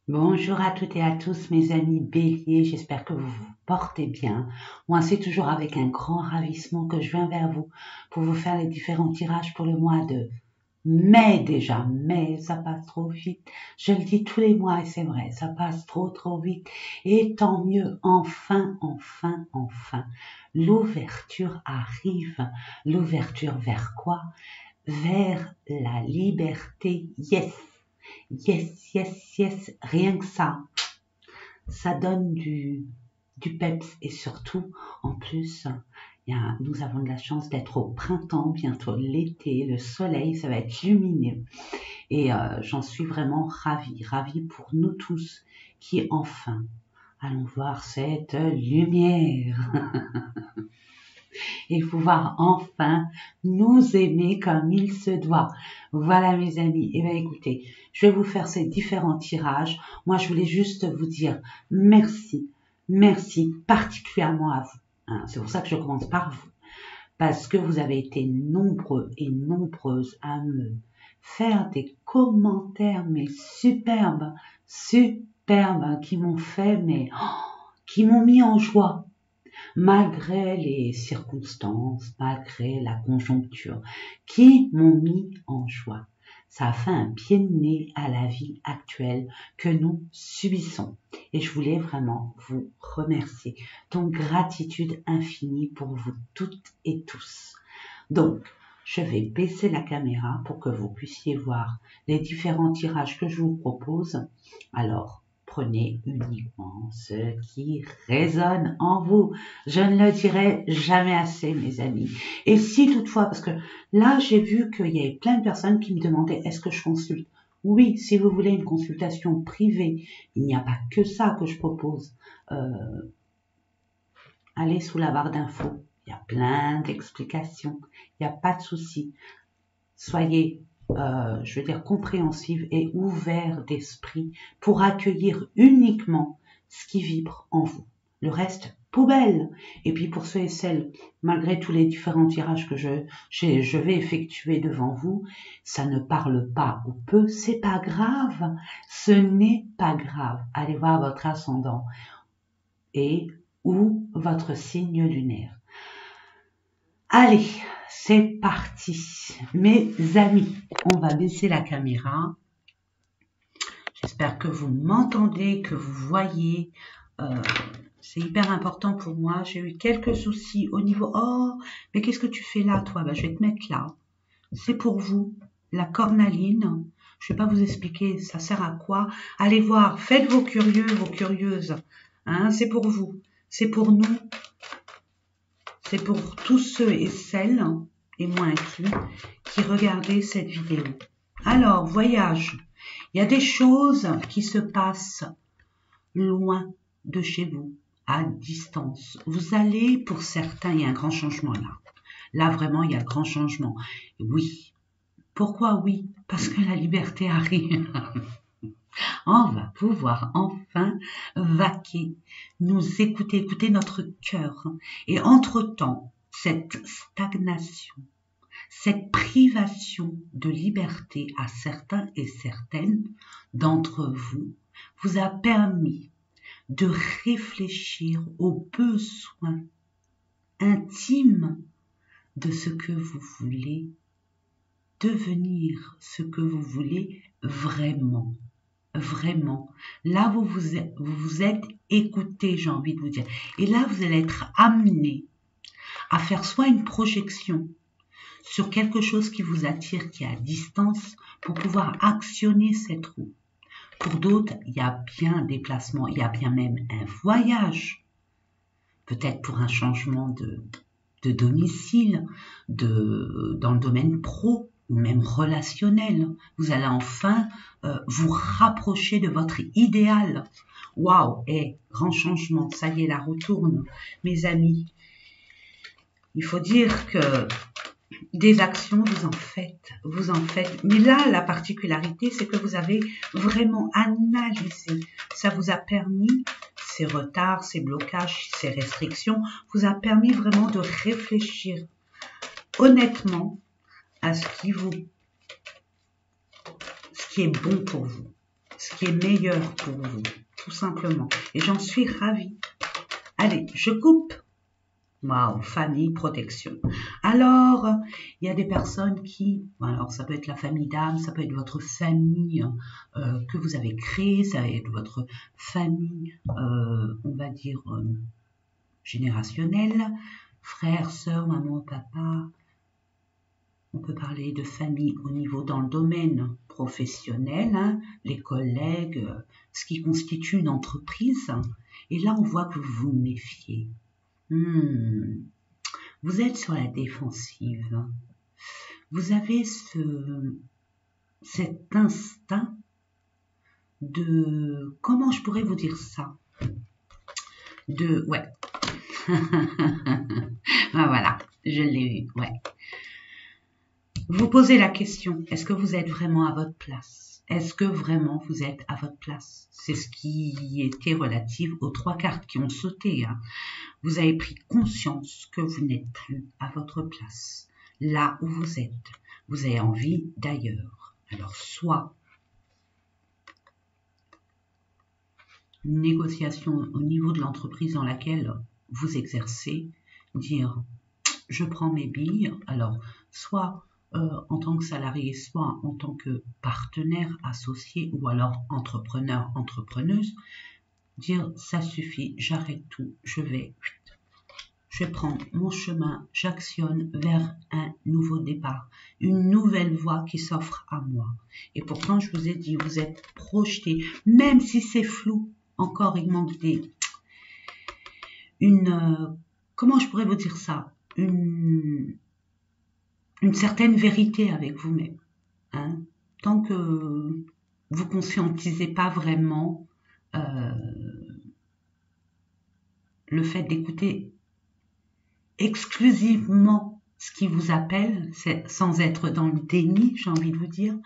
Bonjour à toutes et à tous mes amis béliers, j'espère que vous vous portez bien. Moi c'est toujours avec un grand ravissement que je viens vers vous pour vous faire les différents tirages pour le mois de mai déjà. Mais ça passe trop vite, je le dis tous les mois et c'est vrai, ça passe trop vite. Et tant mieux, enfin, l'ouverture arrive. L'ouverture vers quoi? Vers la liberté, yes. Yes, rien que ça donne du peps et surtout, en plus, nous avons de la chance d'être au printemps, bientôt l'été, le soleil, ça va être lumineux. Et j'en suis vraiment ravie pour nous tous qui enfin allons voir cette lumière et pouvoir enfin nous aimer comme il se doit. Voilà mes amis. Eh bien écoutez, je vais vous faire ces différents tirages. Moi je voulais juste vous dire merci particulièrement à vous. Hein, c'est pour ça que je commence par vous. Parce que vous avez été nombreux et nombreuses à me faire des commentaires, mais superbes, qui m'ont fait, qui m'ont mis en joie malgré les circonstances, malgré la conjoncture, qui m'ont mis en joie. Ça a fait un pied de nez à la vie actuelle que nous subissons. Et je voulais vraiment vous remercier. Donc, gratitude infinie pour vous toutes et tous. Donc, je vais baisser la caméra pour que vous puissiez voir les différents tirages que je vous propose. Alors, prenez uniquement ce qui résonne en vous. Je ne le dirai jamais assez, mes amis. Et si toutefois, parce que là, j'ai vu qu'il y avait plein de personnes qui me demandaient est-ce que je consulte? Oui, si vous voulez une consultation privée, il n'y a pas que ça que je propose. Allez sous la barre d'infos. Il y a plein d'explications. Il n'y a pas de souci. Soyez, je veux dire, compréhensifs et ouverts d'esprit pour accueillir uniquement ce qui vibre en vous. Le reste, poubelle. Et puis pour ceux et celles, malgré tous les différents tirages que je vais effectuer devant vous, ça ne parle pas ou peu, c'est pas grave. Ce n'est pas grave. Allez voir votre ascendant et ou votre signe lunaire. Allez, c'est parti. Mes amis, on va baisser la caméra. J'espère que vous m'entendez, que vous voyez. C'est hyper important pour moi. J'ai eu quelques soucis au niveau... Oh, mais qu'est-ce que tu fais là, toi? Je vais te mettre là. C'est pour vous, la cornaline. Je ne vais pas vous expliquer ça sert à quoi. Allez voir, faites vos curieux, vos curieuses. Hein, c'est pour vous, c'est pour nous. C'est pour tous ceux et celles, et moi inclus, qui regardaient cette vidéo. Alors, voyage. Il y a des choses qui se passent loin de chez vous, à distance. Vous allez, pour certains, il y a un grand changement là. Là, vraiment, il y a un grand changement. Oui. Pourquoi oui? Parce que la liberté arrive. On va pouvoir enfin vaquer, nous écouter notre cœur. Et entre-temps, cette stagnation, cette privation de liberté à certains et certaines d'entre vous, vous a permis de réfléchir aux besoins intimes de ce que vous voulez devenir, ce que vous voulez vraiment. Vraiment. Là, vous vous êtes écouté, j'ai envie de vous dire. Et là, vous allez être amené à faire soit une projection sur quelque chose qui vous attire, qui est à distance, pour pouvoir actionner cette roue. Pour d'autres, il y a bien un déplacement, il y a bien même un voyage. Peut-être pour un changement de domicile, dans le domaine pro, ou même relationnel. Vous allez enfin vous rapprocher de votre idéal. Waouh, grand changement, ça y est, la roue tourne. Mes amis, il faut dire que des actions, vous en faites. Mais là, la particularité, c'est que vous avez vraiment analysé. Ça vous a permis, ces retards, ces blocages, ces restrictions, vous a permis vraiment de réfléchir honnêtement à ce qui est bon pour vous, ce qui est meilleur pour vous, tout simplement. Et j'en suis ravie. Allez, je coupe. Waouh, famille, protection. Alors, il y a des personnes qui, alors ça peut être la famille d'âme, ça peut être votre famille que vous avez créée, ça va être votre famille, on va dire, générationnelle, frères, sœurs, maman, papa. On peut parler de famille au niveau dans le domaine professionnel, hein, les collègues, ce qui constitue une entreprise. Et là, on voit que vous vous méfiez. Vous êtes sur la défensive. Vous avez cet instinct de... Comment je pourrais vous dire ça? Ouais. Ben voilà, je l'ai vu, ouais. Vous posez la question, est-ce que vous êtes vraiment à votre place? Est-ce que vraiment vous êtes à votre place? C'est ce qui était relatif aux 3 cartes qui ont sauté. Hein. Vous avez pris conscience que vous n'êtes plus à votre place. Là où vous êtes, vous avez envie d'ailleurs. Alors, soit une négociation au niveau de l'entreprise dans laquelle vous exercez, dire « je prends mes billes », alors soit en tant que salarié, soit en tant que partenaire, associé ou alors entrepreneur, entrepreneuse, dire ça suffit, j'arrête tout, je vais prendre mon chemin, j'actionne vers un nouveau départ, une nouvelle voie qui s'offre à moi. Et pourtant, je vous ai dit, vous êtes projeté, même si c'est flou, encore il manque comment je pourrais vous dire ça, une certaine vérité avec vous-même. Hein? Tant que vous conscientisez pas vraiment le fait d'écouter exclusivement ce qui vous appelle, sans être dans le déni, j'ai envie de vous dire,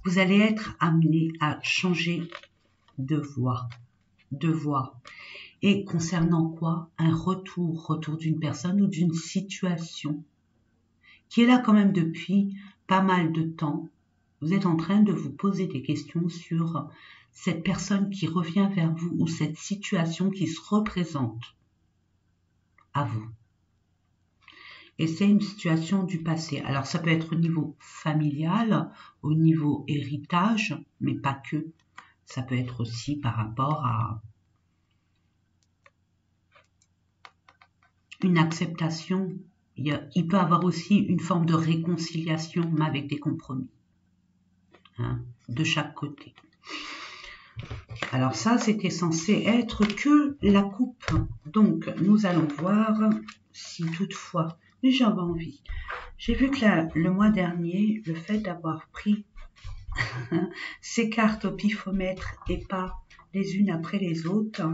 vous allez être amené à changer de voie. Et concernant quoi? Un retour d'une personne ou d'une situation qui est là quand même depuis pas mal de temps. Vous êtes en train de vous poser des questions sur cette personne qui revient vers vous ou cette situation qui se représente à vous. Et c'est une situation du passé. Alors ça peut être au niveau familial, au niveau héritage, mais pas que. Ça peut être aussi par rapport à une acceptation. Il peut y avoir aussi une forme de réconciliation, mais avec des compromis. Hein, de chaque côté. Alors ça, c'était censé être que la coupe. Donc, nous allons voir si toutefois, j'avais envie. J'ai vu que le mois dernier, le fait d'avoir pris ces cartes au pifomètre et pas les unes après les autres,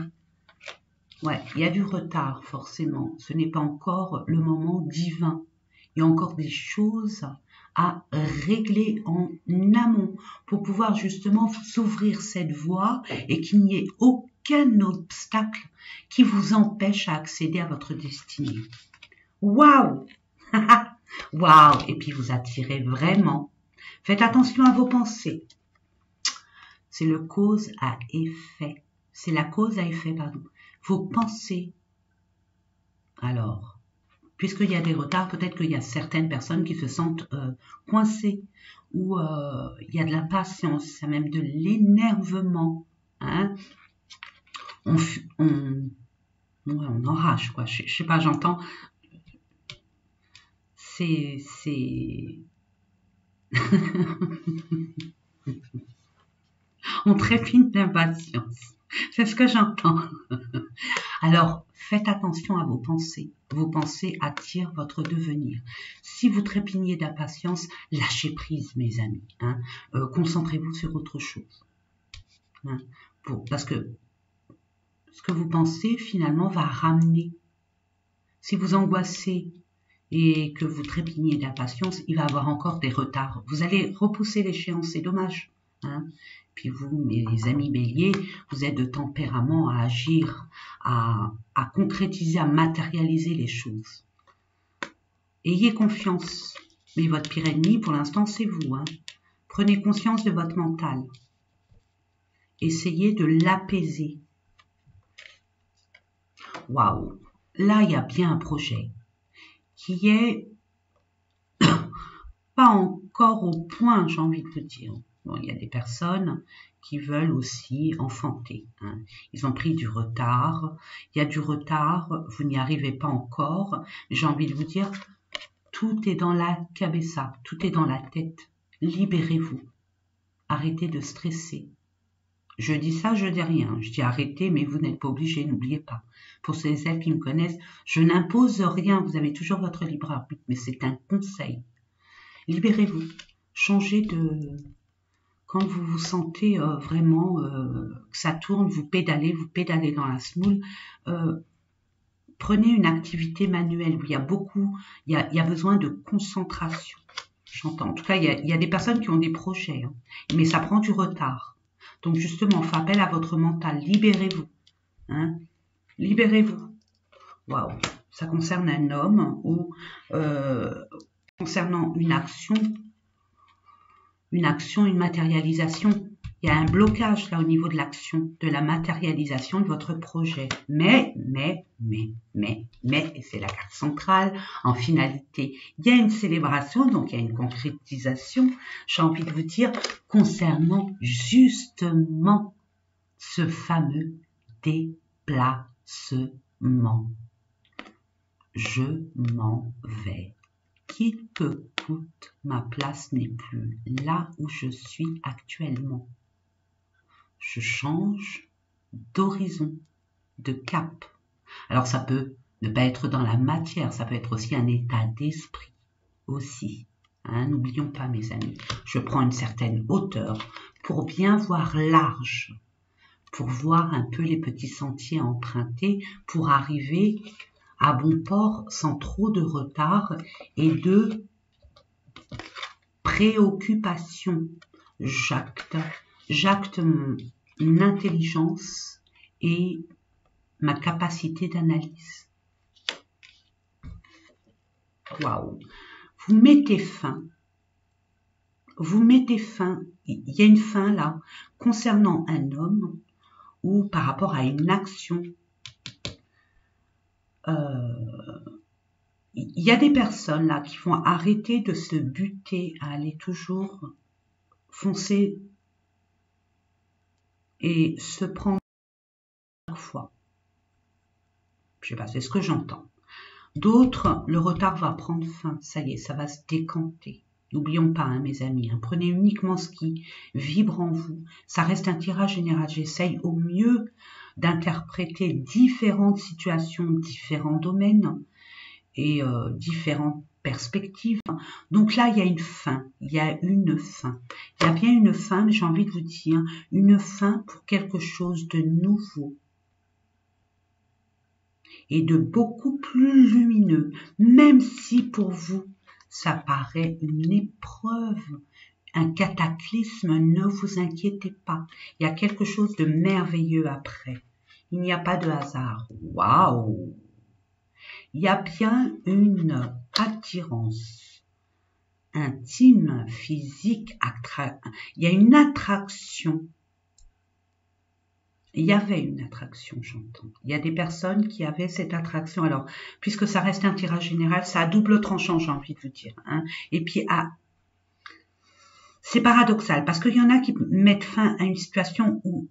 ouais, il y a du retard forcément. Ce n'est pas encore le moment divin. Il y a encore des choses à régler en amont pour pouvoir justement s'ouvrir cette voie et qu'il n'y ait aucun obstacle qui vous empêche à accéder à votre destinée. Waouh! Waouh! Et puis vous attirez vraiment. Faites attention à vos pensées. C'est le cause à effet. C'est la cause à effet, pardon. Vos pensées. Alors, puisqu'il y a des retards, peut-être qu'il y a certaines personnes qui se sentent coincées ou il y a de l'impatience, même de l'énervement. Hein? On enrage, quoi. Je sais pas, j'entends. On trépigne d'impatience. C'est ce que j'entends. Alors, faites attention à vos pensées. Vos pensées attirent votre devenir. Si vous trépignez d'impatience, lâchez prise, mes amis. Hein. Concentrez-vous sur autre chose. Hein. Parce que ce que vous pensez, finalement, va ramener. Si vous angoissez et que vous trépignez d'impatience, il va y avoir encore des retards. Vous allez repousser l'échéance, c'est dommage. Hein. Puis vous, mes amis béliers, vous êtes de tempérament à agir, à concrétiser, à matérialiser les choses. Ayez confiance. Mais votre pire ennemi, pour l'instant, c'est vous. Hein. Prenez conscience de votre mental. essayez de l'apaiser. Waouh! Là, il y a bien un projet qui est pas encore au point, j'ai envie de vous dire. Bon, il y a des personnes qui veulent aussi enfanter. Hein. Ils ont pris du retard. Il y a du retard, vous n'y arrivez pas encore. J'ai envie de vous dire, tout est dans la cabeza, tout est dans la tête. Libérez-vous. Arrêtez de stresser. Je dis ça, je dis rien. Je dis arrêtez, mais vous n'êtes pas obligé, n'oubliez pas. Pour celles qui me connaissent, je n'impose rien. Vous avez toujours votre libre arbitre, mais c'est un conseil. Libérez-vous. Changez de... Quand vous vous sentez vraiment que ça tourne, vous pédalez dans la semoule. Prenez une activité manuelle où il y a beaucoup, il y a besoin de concentration. J'entends. En tout cas, il y a des personnes qui ont des projets, hein, mais ça prend du retard. Donc justement, faites appel à votre mental. Libérez-vous. Hein, libérez-vous. Waouh. Ça concerne un homme ou concernant une action, une matérialisation. Il y a un blocage là au niveau de l'action, de la matérialisation de votre projet. Mais, et c'est la carte centrale, en finalité, il y a une célébration, donc il y a une concrétisation, j'ai envie de vous dire, concernant justement ce fameux déplacement. Je m'en vais. Quitte que coûte, ma place n'est plus là où je suis actuellement. Je change d'horizon, de cap. Alors ça peut ne pas être dans la matière, ça peut être aussi un état d'esprit aussi. Hein, n'oublions pas mes amis, je prends une certaine hauteur pour bien voir large, pour voir un peu les petits sentiers empruntés, pour arriver à bon port sans trop de retard et de préoccupation. J'acte mon intelligence et ma capacité d'analyse. Waouh! Vous mettez fin. Il y a une fin là concernant un homme ou par rapport à une action. Il y a des personnes là qui vont arrêter de se buter à aller toujours foncer et se prendre chaque fois. Je sais pas, c'est ce que j'entends. D'autres, le retard va prendre fin. Ça y est, ça va se décanter. N'oublions pas, hein, mes amis, hein, prenez uniquement ce qui vibre en vous. Ça reste un tirage général. J'essaye au mieux d'interpréter différentes situations, différents domaines et différentes perspectives. Donc là, il y a une fin. Il y a une fin. Il y a bien une fin, mais j'ai envie de vous dire, une fin pour quelque chose de nouveau et de beaucoup plus lumineux, même si pour vous, ça paraît une épreuve, un cataclysme, ne vous inquiétez pas. Il y a quelque chose de merveilleux après. Il n'y a pas de hasard. Waouh! Il y a bien une attirance intime, physique, il y a une attraction. Il y avait une attraction, j'entends. Il y a des personnes qui avaient cette attraction. Alors, puisque ça reste un tirage général, ça a double tranchant, j'ai envie de vous dire. Hein. Et puis, c'est paradoxal, parce qu'il y en a qui mettent fin à une situation où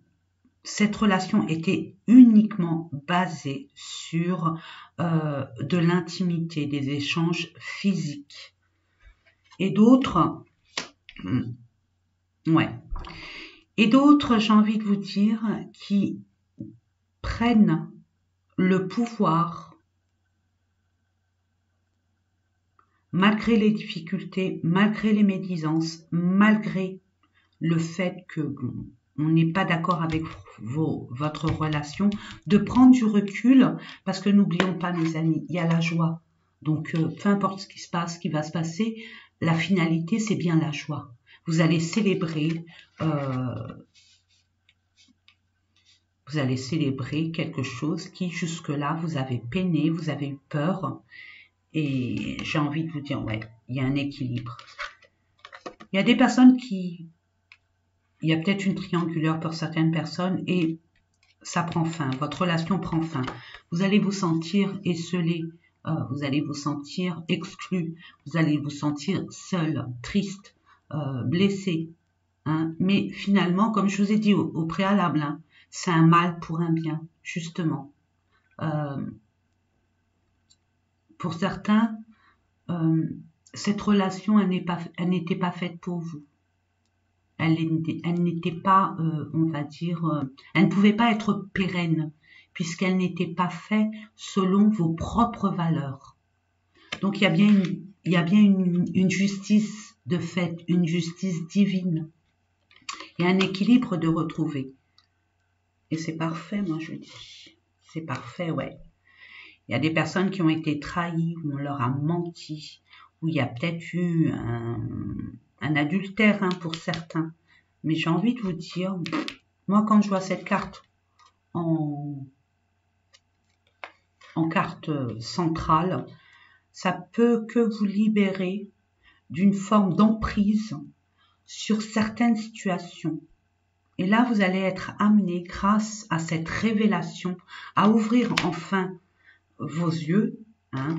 cette relation était uniquement basée sur de l'intimité, des échanges physiques. Et d'autres, ouais. Et d'autres, j'ai envie de vous dire, qui prennent le pouvoir, malgré les difficultés, malgré les médisances, malgré le fait que on n'est pas d'accord avec votre relation, de prendre du recul, parce que n'oublions pas, mes amis, il y a la joie. Donc, peu importe ce qui se passe, ce qui va se passer, la finalité, c'est bien la joie. Vous allez célébrer quelque chose qui, jusque-là, vous avez peiné, vous avez eu peur. Et j'ai envie de vous dire, ouais, il y a un équilibre. Il y a des personnes qui il y a peut-être une triangulaire pour certaines personnes et ça prend fin, votre relation prend fin. Vous allez vous sentir esselé, vous allez vous sentir exclu, vous allez vous sentir seul, triste, blessé. Hein. Mais finalement, comme je vous ai dit au préalable, hein, c'est un mal pour un bien, justement. Pour certains, cette relation, elle n'était pas faite pour vous. Elle n'était pas, on va dire, elle ne pouvait pas être pérenne, puisqu'elle n'était pas faite selon vos propres valeurs. Donc il y a bien une justice de fait, une justice divine. Il y a un équilibre de retrouver. Et c'est parfait, moi je dis. C'est parfait, ouais. Il y a des personnes qui ont été trahies, où on leur a menti, où il y a peut-être eu un adultère hein, pour certains. Mais j'ai envie de vous dire, moi quand je vois cette carte en carte centrale, ça peut que vous libérer d'une forme d'emprise sur certaines situations. Et là, vous allez être amené, grâce à cette révélation, à ouvrir enfin vos yeux, hein,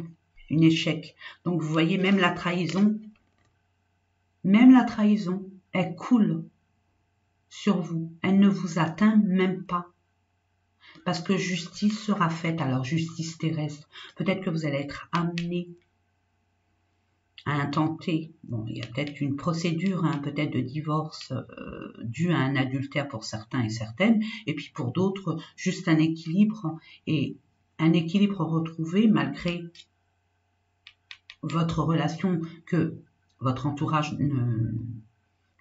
un échec. Donc, vous voyez, même la trahison, elle coule sur vous. Elle ne vous atteint même pas. Parce que justice sera faite, alors justice terrestre. Peut-être que vous allez être amené à intenter. Bon, il y a peut-être une procédure, hein, peut-être de divorce due à un adultère pour certains et certaines, et puis pour d'autres, juste un équilibre, et un équilibre retrouvé malgré votre relation que votre entourage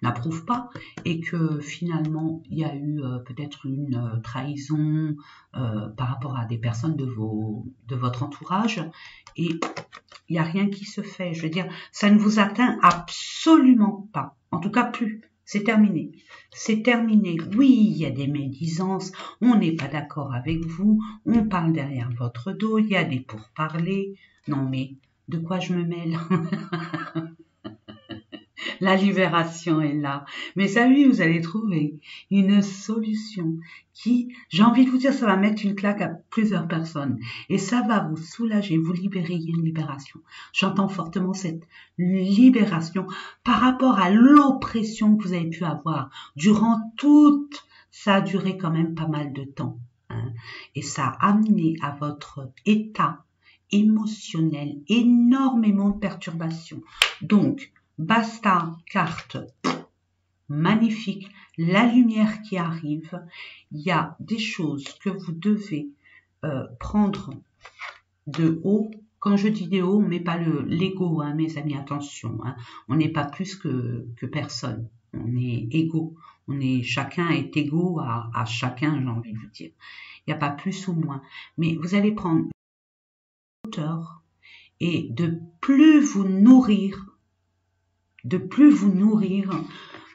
n'approuve pas, et que finalement il y a eu peut-être une trahison par rapport à des personnes de votre entourage, et il n'y a rien qui se fait. Je veux dire, ça ne vous atteint absolument pas. En tout cas, plus. C'est terminé. C'est terminé. Oui, il y a des médisances. On n'est pas d'accord avec vous. On parle derrière votre dos. Il y a des pourparlers. Non, mais de quoi je me mêle? La libération est là. Mais ça, oui, vous allez trouver une solution qui, j'ai envie de vous dire, ça va mettre une claque à plusieurs personnes. Et ça va vous soulager, vous libérer, il y a une libération. J'entends fortement cette libération par rapport à l'oppression que vous avez pu avoir durant toute, ça a duré quand même pas mal de temps. Hein, et ça a amené à votre état émotionnel énormément de perturbations. Donc, basta, carte, magnifique, la lumière qui arrive, il y a des choses que vous devez prendre de haut. Quand je dis de haut, on ne met pas l'ego, hein, mes amis, attention, hein. On n'est pas plus que personne, on est égaux, chacun est égaux à chacun, j'ai envie de vous dire. Il n'y a pas plus ou moins, mais vous allez prendre une hauteur et de plus vous nourrir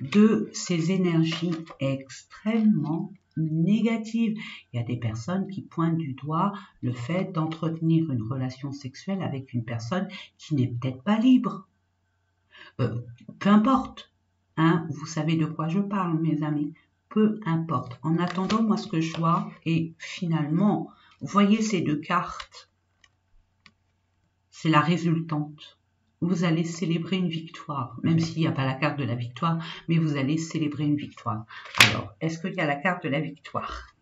de ces énergies extrêmement négatives. Il y a des personnes qui pointent du doigt le fait d'entretenir une relation sexuelle avec une personne qui n'est peut-être pas libre. Peu importe, hein, vous savez de quoi je parle, mes amis. Peu importe. En attendant, moi, ce que je vois, et finalement, vous voyez ces deux cartes, c'est la résultante. Vous allez célébrer une victoire, même s'il n'y a pas la carte de la victoire, mais vous allez célébrer une victoire. Alors, est-ce qu'il y a la carte de la victoire?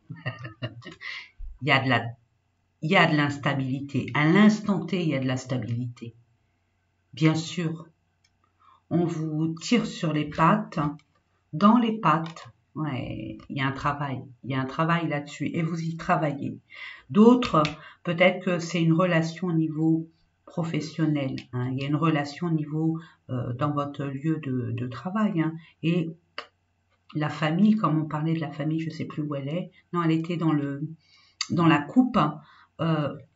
Il y a de l'instabilité. À l'instant T, il y a de la stabilité. Bien sûr, on vous tire sur les pattes, dans les pattes. Ouais, il y a un travail là-dessus, et vous y travaillez. D'autres, peut-être que c'est une relation au niveau professionnel, hein. Il y a une relation au niveau dans votre lieu de travail, hein. Et la famille, comme on parlait de la famille, je ne sais plus où elle est, non, elle était dans la coupe,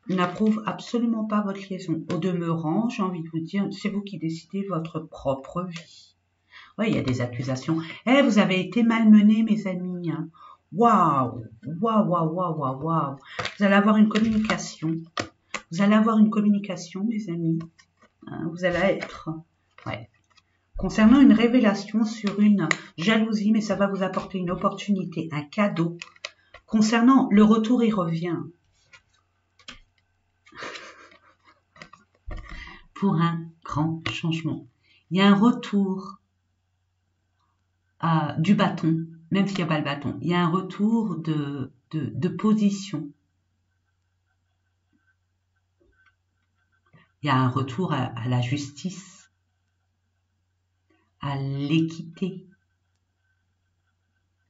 n'approuve absolument pas votre liaison. Au demeurant, j'ai envie de vous dire, c'est vous qui décidez votre propre vie. Oui, il y a des accusations. Eh, vous avez été malmenés, mes amis. Hein. Waouh, waouh, waouh, waouh, waouh, waouh. Vous allez avoir une communication. Vous allez avoir une communication, mes amis. Hein, vous allez être... Ouais. concernant une révélation sur une jalousie, mais ça va vous apporter une opportunité, un cadeau. Concernant le retour, il revient. Pour un grand changement. Il y a un retour du bâton, même s'il n'y a pas le bâton. Il y a un retour de position. Il y a un retour à la justice, à l'équité,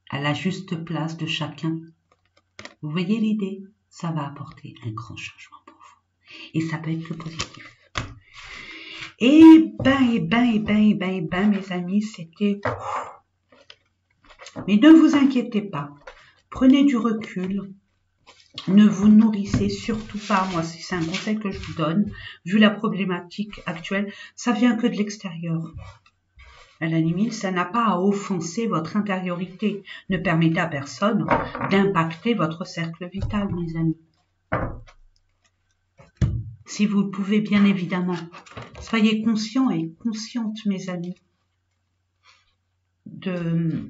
à la juste place de chacun. Vous voyez l'idée? Ça va apporter un grand changement pour vous. Et ça peut être le positif. Et ben, mes amis, c'était... Mais ne vous inquiétez pas. Prenez du recul. Ne vous nourrissez surtout pas. Moi, c'est un conseil que je vous donne. Vu la problématique actuelle, ça vient que de l'extérieur. À la limite, ça n'a pas à offenser votre intériorité. Ne permettez à personne d'impacter votre cercle vital, mes amis. Si vous le pouvez, bien évidemment. Soyez conscients et conscientes, mes amis, de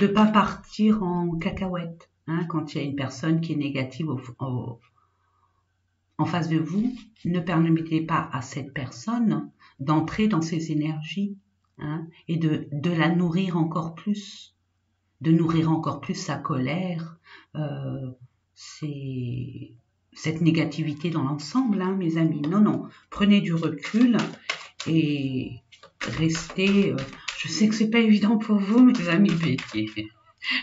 ne pas partir en cacahuète. Hein, quand il y a une personne qui est négative en face de vous, ne permettez pas à cette personne d'entrer dans ses énergies, hein, et de la nourrir encore plus, de nourrir encore plus sa colère, cette négativité dans l'ensemble, hein, mes amis. Non, non, prenez du recul et restez... je sais que c'est pas évident pour vous, mes amis béliers.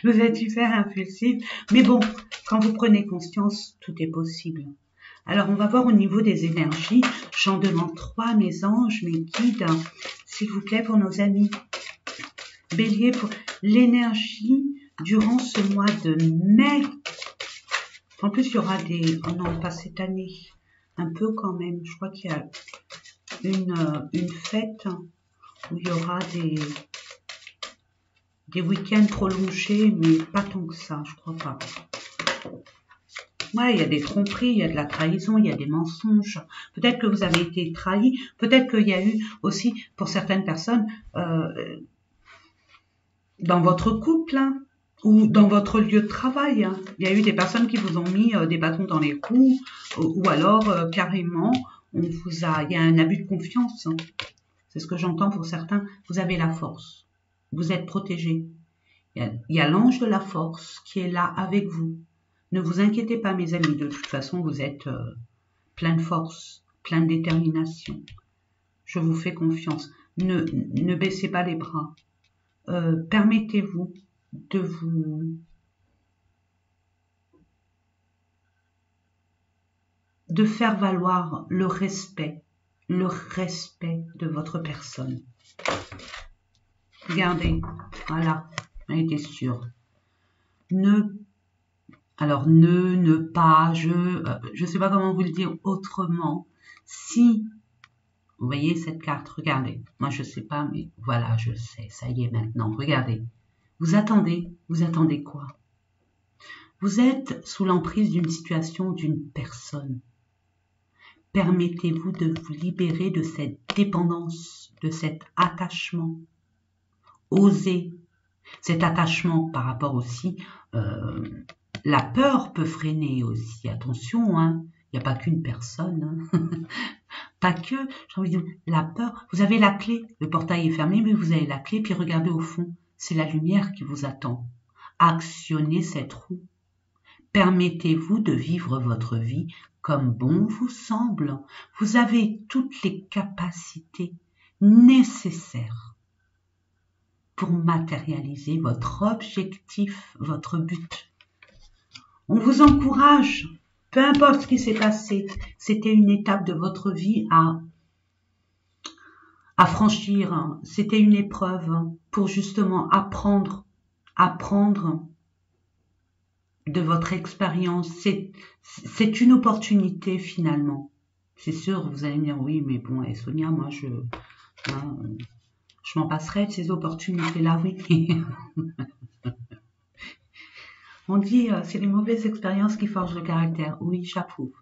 Vous êtes hyper impulsifs, mais bon, quand vous prenez conscience, tout est possible. Alors, on va voir au niveau des énergies. J'en demande 3, mes anges, mes guides, s'il vous plaît, pour nos amis béliers, pour l'énergie durant ce mois de mai. En plus, il y aura des... Oh non, pas cette année. Un peu quand même. Je crois qu'il y a une fête où il y aura des week-ends prolongés, mais pas tant que ça, je crois pas. Ouais, il y a des tromperies, il y a de la trahison, il y a des mensonges. Peut-être que vous avez été trahi, peut-être qu'il y a eu aussi, pour certaines personnes, dans votre couple, hein, ou dans votre lieu de travail, hein, il y a eu des personnes qui vous ont mis des bâtons dans les roues, ou alors carrément, il y a un abus de confiance. Hein. C'est ce que j'entends pour certains. Vous avez la force, vous êtes protégé. Il y a l'ange de la force qui est là avec vous. Ne vous inquiétez pas, mes amis, de toute façon, vous êtes plein de force, plein de détermination. Je vous fais confiance. Ne baissez pas les bras. Permettez-vous de faire valoir le respect de votre personne. Regardez, voilà, elle était sûre. Ne pas, je sais pas comment vous le dire autrement. Si, vous voyez cette carte, regardez. Moi, je sais pas, mais voilà, je sais, ça y est maintenant. Regardez. Vous attendez quoi? Vous êtes sous l'emprise d'une situation, d'une personne. Permettez-vous de vous libérer de cette dépendance, de cet attachement. Osez. Cet attachement par rapport aussi... la peur peut freiner aussi. Attention, hein. Il n'y a pas qu'une personne. Hein. Pas que, j'ai envie de dire, la peur. Vous avez la clé. Le portail est fermé, mais vous avez la clé. Puis regardez au fond. C'est la lumière qui vous attend. Actionnez cette roue. Permettez-vous de vivre votre vie comme bon vous semble. Vous avez toutes les capacités nécessaires pour matérialiser votre objectif, votre but. On vous encourage, peu importe ce qui s'est passé, c'était une étape de votre vie à franchir, c'était une épreuve pour justement apprendre de votre expérience. C'est une opportunité finalement. C'est sûr, vous allez me dire, oui, mais bon, et Sonia, moi, je m'en passerai de ces opportunités-là, oui. On dit, c'est les mauvaises expériences qui forgent le caractère. Oui, j'approuve.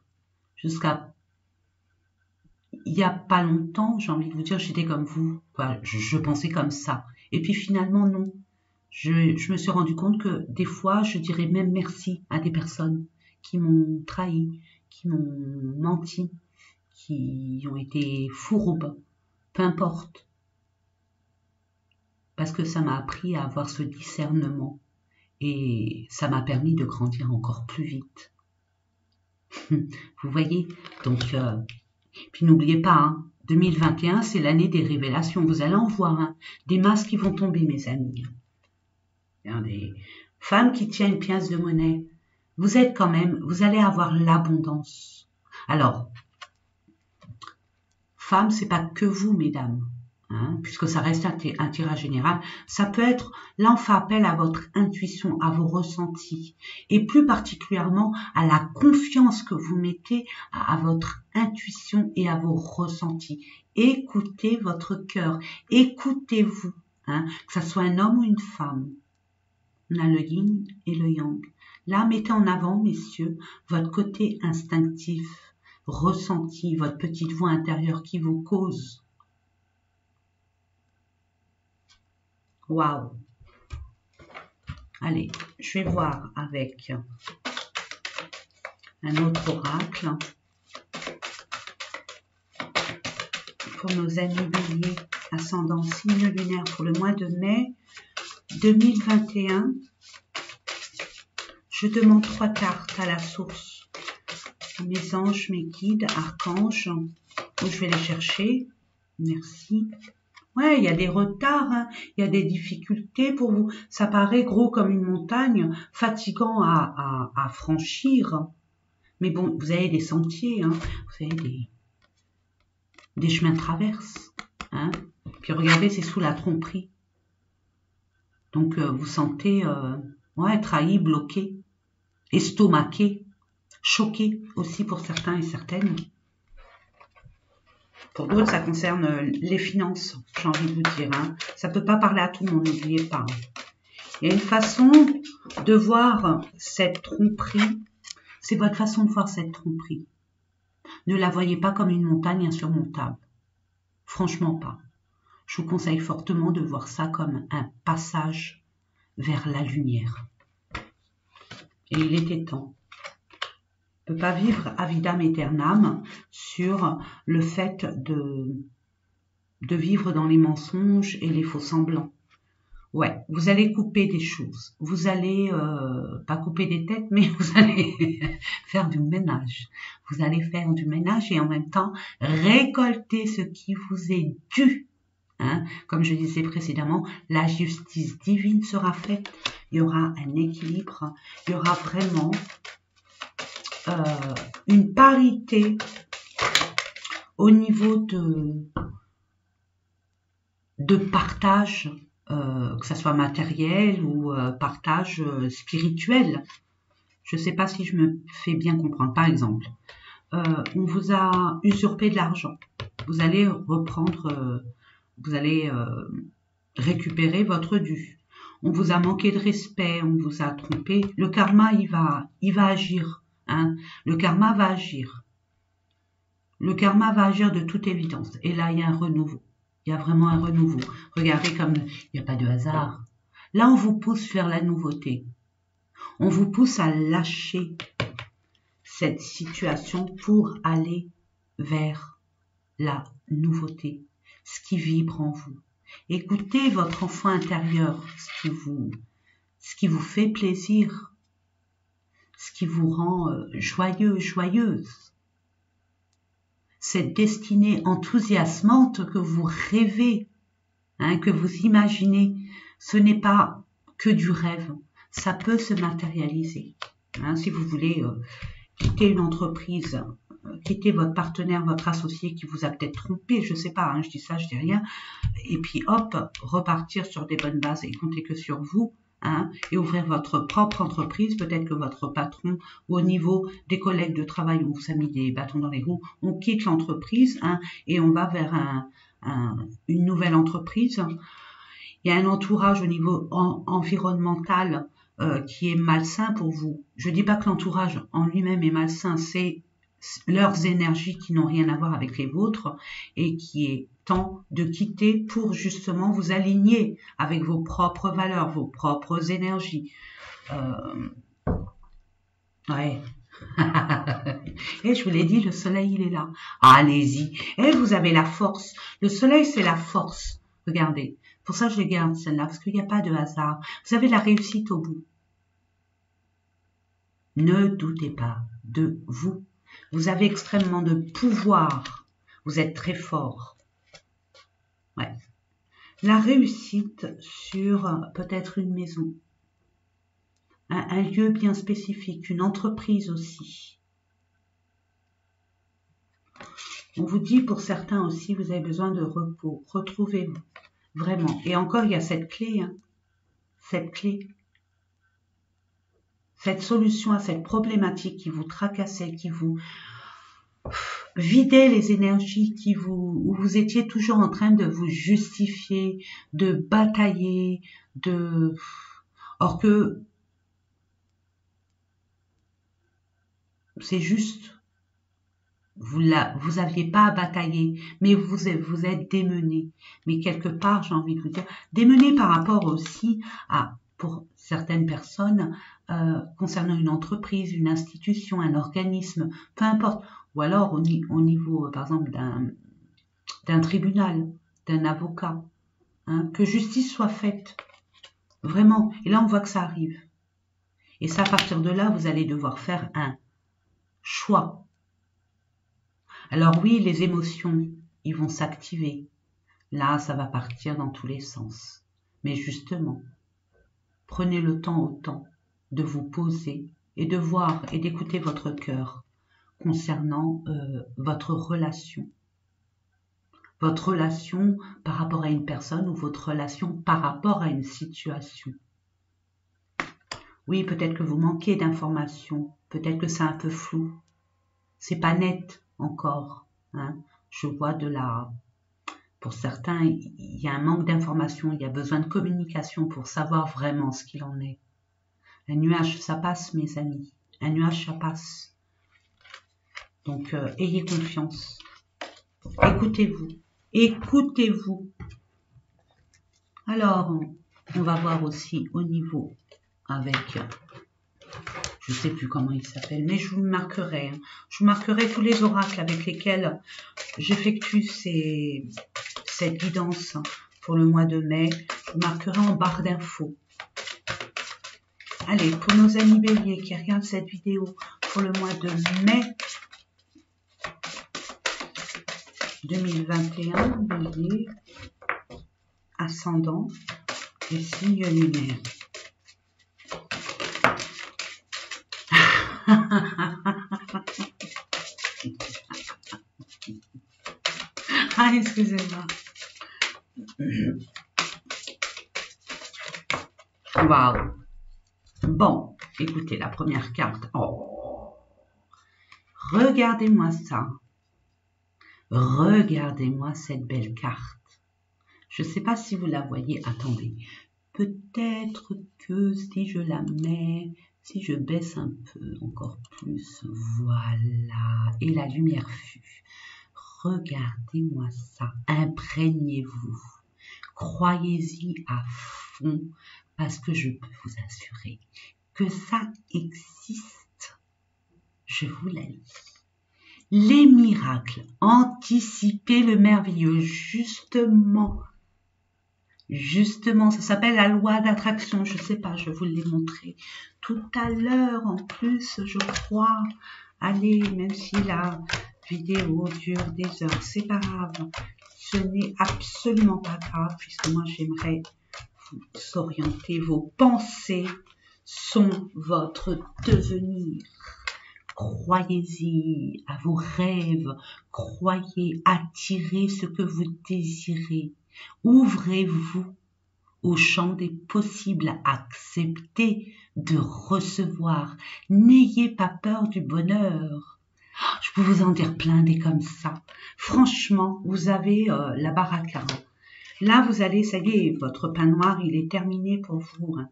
il n'y a pas longtemps, j'ai envie de vous dire, j'étais comme vous, quoi. Je pensais comme ça. Et puis finalement, non. Je me suis rendu compte que des fois, je dirais même merci à des personnes qui m'ont trahi, qui m'ont menti, qui ont été fourbes, peu importe. Parce que ça m'a appris à avoir ce discernement et ça m'a permis de grandir encore plus vite. Vous voyez, donc, puis n'oubliez pas, hein, 2021, c'est l'année des révélations. Vous allez en voir, hein, des masques qui vont tomber, mes amis. Des femmes qui tiennent une pièce de monnaie. Vous êtes quand même, vous allez avoir l'abondance. Alors, femmes, c'est pas que vous, mesdames. Hein, puisque ça reste un tirage général, ça peut être, là on fait appel à votre intuition, à vos ressentis, et plus particulièrement à la confiance que vous mettez à votre intuition et à vos ressentis. Écoutez votre cœur, écoutez-vous, hein, que ça soit un homme ou une femme. On a le yin et le yang. Là, mettez en avant, messieurs, votre côté instinctif, ressenti, votre petite voix intérieure qui vous cause. Waouh! Allez, je vais voir avec un autre oracle pour nos amis béliers, ascendant signe lunaire pour le mois de mai 2021. Je demande 3 cartes à la source. Mes anges, mes guides, archanges, où je vais les chercher. Merci. Ouais, il y a des retards, hein, il y a des difficultés pour vous. Ça paraît gros comme une montagne, fatigant à franchir. Mais bon, vous avez des sentiers, hein, vous avez des chemins de traverse. Hein. Puis regardez, c'est sous la tromperie. Donc vous sentez ouais, trahi, bloqué, estomaqué, choqué aussi pour certains et certaines. Pour d'autres, ça concerne les finances, j'ai envie de vous dire. Hein. Ça ne peut pas parler à tout le monde, n'oubliez pas. Il y a une façon de voir cette tromperie. C'est votre façon de voir cette tromperie. Ne la voyez pas comme une montagne insurmontable. Franchement pas. Je vous conseille fortement de voir ça comme un passage vers la lumière. Et il était temps. On ne peut pas vivre à vitam aeternam sur le fait de vivre dans les mensonges et les faux semblants. Ouais, vous allez couper des choses. Vous allez, pas couper des têtes, mais vous allez faire du ménage. Vous allez faire du ménage et en même temps récolter ce qui vous est dû. Hein. Comme je disais précédemment, la justice divine sera faite. Il y aura un équilibre. Il y aura vraiment une parité au niveau de partage, que ce soit matériel ou partage spirituel. Je ne sais pas si je me fais bien comprendre. Par exemple, on vous a usurpé de l'argent. Vous allez reprendre, vous allez récupérer votre dû. On vous a manqué de respect, on vous a trompé. Le karma, il va agir. Hein. Le karma va agir. Le karma va agir de toute évidence. Et là, il y a un renouveau. Il y a vraiment un renouveau. Regardez comme il n'y a pas de hasard. Là, on vous pousse vers la nouveauté. On vous pousse à lâcher cette situation pour aller vers la nouveauté, ce qui vibre en vous. Écoutez votre enfant intérieur, ce qui vous fait plaisir, ce qui vous rend joyeux, joyeuse. Cette destinée enthousiasmante que vous rêvez, hein, que vous imaginez, ce n'est pas que du rêve, ça peut se matérialiser. Hein, si vous voulez quitter une entreprise, quitter votre partenaire, votre associé qui vous a peut-être trompé, je ne sais pas, hein, je dis ça, je dis rien, et puis hop, repartir sur des bonnes bases et compter que sur vous, hein, et ouvrir votre propre entreprise. Peut-être que votre patron ou au niveau des collègues de travail, on vous a mis des bâtons dans les roues, on quitte l'entreprise, hein, et on va vers une nouvelle entreprise. Il y a un entourage au niveau environnemental qui est malsain pour vous. Je ne dis pas que l'entourage en lui-même est malsain, c'est leurs énergies qui n'ont rien à voir avec les vôtres et qui est temps de quitter pour justement vous aligner avec vos propres valeurs, vos propres énergies. Ouais. Et je vous l'ai dit, le soleil, il est là. Allez-y. Et vous avez la force. Le soleil, c'est la force. Regardez. Pour ça, je les garde, celle-là, parce qu'il n'y a pas de hasard. Vous avez la réussite au bout. Ne doutez pas de vous. Vous avez extrêmement de pouvoir. Vous êtes très fort. Ouais. La réussite sur peut-être une maison. Un lieu bien spécifique, une entreprise aussi. On vous dit pour certains aussi, vous avez besoin de repos. Retrouvez-vous, vraiment. Et encore, il y a cette clé, hein, cette clé, cette solution à cette problématique qui vous tracassait, qui vous vidait les énergies, où vous étiez toujours en train de vous justifier, de batailler, or que c'est juste, vous aviez pas à batailler, mais vous êtes démené. Mais quelque part, j'ai envie de vous dire, démené par rapport aussi à, pour certaines personnes, concernant une entreprise, une institution, un organisme, peu importe, ou alors au niveau, par exemple, d'un tribunal, d'un avocat, hein, que justice soit faite, vraiment. Et là, on voit que ça arrive. Et ça, à partir de là, vous allez devoir faire un choix. Alors oui, les émotions, ils vont s'activer. Là, ça va partir dans tous les sens. Mais justement, prenez le temps autant de vous poser et de voir et d'écouter votre cœur concernant votre relation. Votre relation par rapport à une personne ou votre relation par rapport à une situation. Oui, peut-être que vous manquez d'informations, peut-être que c'est un peu flou. C'est pas net encore. Hein. Je vois pour certains, il y a un manque d'informations, il y a besoin de communication pour savoir vraiment ce qu'il en est. Un nuage, ça passe, mes amis. Un nuage, ça passe. Donc, ayez confiance. Écoutez-vous. Écoutez-vous. Alors, on va voir aussi au niveau avec, je ne sais plus comment il s'appelle, mais je vous le marquerai. Hein. Je vous marquerai tous les oracles avec lesquels j'effectue cette guidance pour le mois de mai. Je vous marquerai en barre d'infos. Allez, pour nos amis béliers qui regardent cette vidéo pour le mois de mai 2021, bélier, ascendant et signe lunaire. Ah, excusez-moi. Waouh. Bon, écoutez, la première carte. Oh. Regardez-moi ça. Regardez-moi cette belle carte. Je ne sais pas si vous la voyez. Attendez. Peut-être que si je la mets, si je baisse un peu, encore plus, voilà. Et la lumière fut. Regardez-moi ça. Imprégnez-vous. Croyez-y à fond parce que je peux vous assurer que ça existe. Je vous la lis. Les miracles, anticiper le merveilleux, justement, ça s'appelle la loi d'attraction, je ne sais pas, je vous l'ai montré tout à l'heure en plus, je crois. Allez, même si la vidéo dure des heures, c'est pas grave, ce n'est absolument pas grave, puisque moi j'aimerais vous orienter, vos pensées sont votre devenir. Croyez-y à vos rêves, croyez, attirez ce que vous désirez. Ouvrez-vous au champ des possibles, acceptez de recevoir. N'ayez pas peur du bonheur. Je peux vous en dire plein des comme ça. Franchement, vous avez la baraka. Là, vous allez, ça y est, votre pain noir, il est terminé pour vous, hein,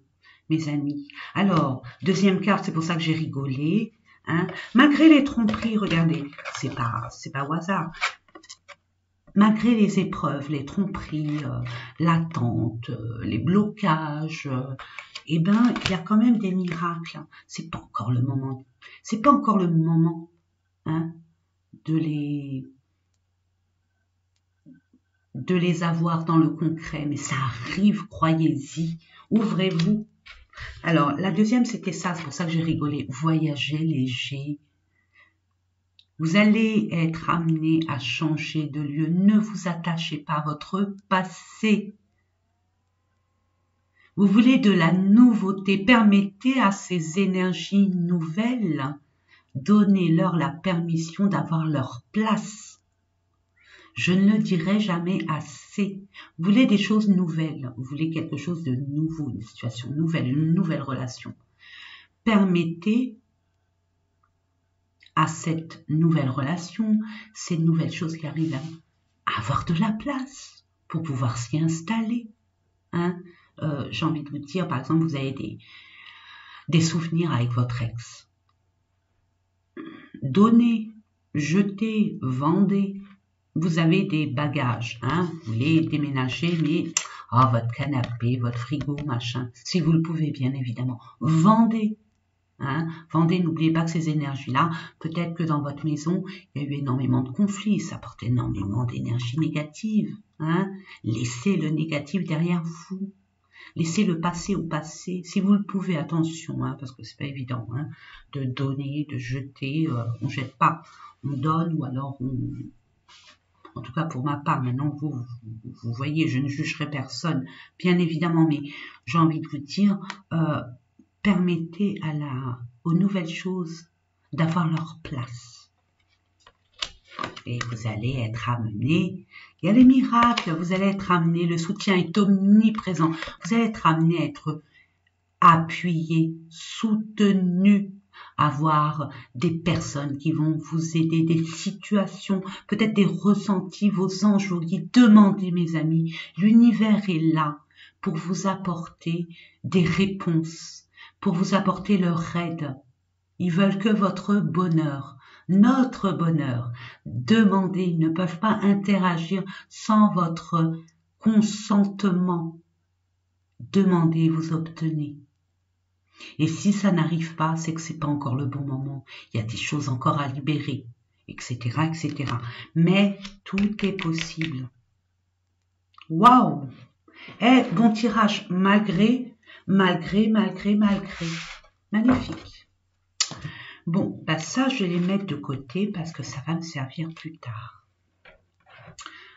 mes amis. Alors, deuxième carte, c'est pour ça que j'ai rigolé. Hein. Malgré les tromperies, regardez, c'est pas au hasard. Malgré les épreuves, les tromperies, l'attente, les blocages, eh ben, il y a quand même des miracles. C'est pas encore le moment. C'est pas encore le moment, hein, de les avoir dans le concret, mais ça arrive, croyez-y. Ouvrez-vous. Alors, la deuxième, c'était ça, c'est pour ça que j'ai rigolé. Voyager léger. Vous allez être amené à changer de lieu. Ne vous attachez pas à votre passé. Vous voulez de la nouveauté. Permettez à ces énergies nouvelles, donnez-leur la permission d'avoir leur place. Je ne le dirai jamais assez. Vous voulez des choses nouvelles. Vous voulez quelque chose de nouveau, une situation nouvelle, une nouvelle relation. Permettez à cette nouvelle relation, ces nouvelles choses qui arrivent à avoir de la place pour pouvoir s'y installer. Hein. J'ai envie de vous dire, par exemple, vous avez des souvenirs avec votre ex. Donnez, jetez, vendez. Vous avez des bagages, hein. Vous voulez déménager, mais votre canapé, votre frigo, machin, si vous le pouvez bien évidemment, vendez. Hein, vendez, n'oubliez pas que ces énergies-là, peut-être que dans votre maison, il y a eu énormément de conflits, ça porte énormément d'énergie négative. Hein, laissez le négatif derrière vous. Laissez le passé au passé. Si vous le pouvez, attention, hein, parce que c'est pas évident, hein, de donner, de jeter. On jette pas, on donne ou alors on... En tout cas pour ma part, maintenant vous voyez, je ne jugerai personne, bien évidemment, mais j'ai envie de vous dire... permettez aux nouvelles choses d'avoir leur place. Et vous allez être amené, il y a les miracles, vous allez être amené, le soutien est omniprésent, vous allez être amené à être appuyé, soutenu, avoir des personnes qui vont vous aider, des situations, peut-être des ressentis, vos anges vous guident. Demandez, mes amis, l'univers est là pour vous apporter des réponses, pour vous apporter leur aide. Ils veulent que votre bonheur, notre bonheur. Demandez, ils ne peuvent pas interagir sans votre consentement. Demandez, vous obtenez. Et si ça n'arrive pas, c'est que c'est pas encore le bon moment. Il y a des choses encore à libérer, etc., etc. Mais tout est possible. Waouh! Bon tirage, malgré. Magnifique. Bon, bah ça, je vais les mettre de côté parce que ça va me servir plus tard.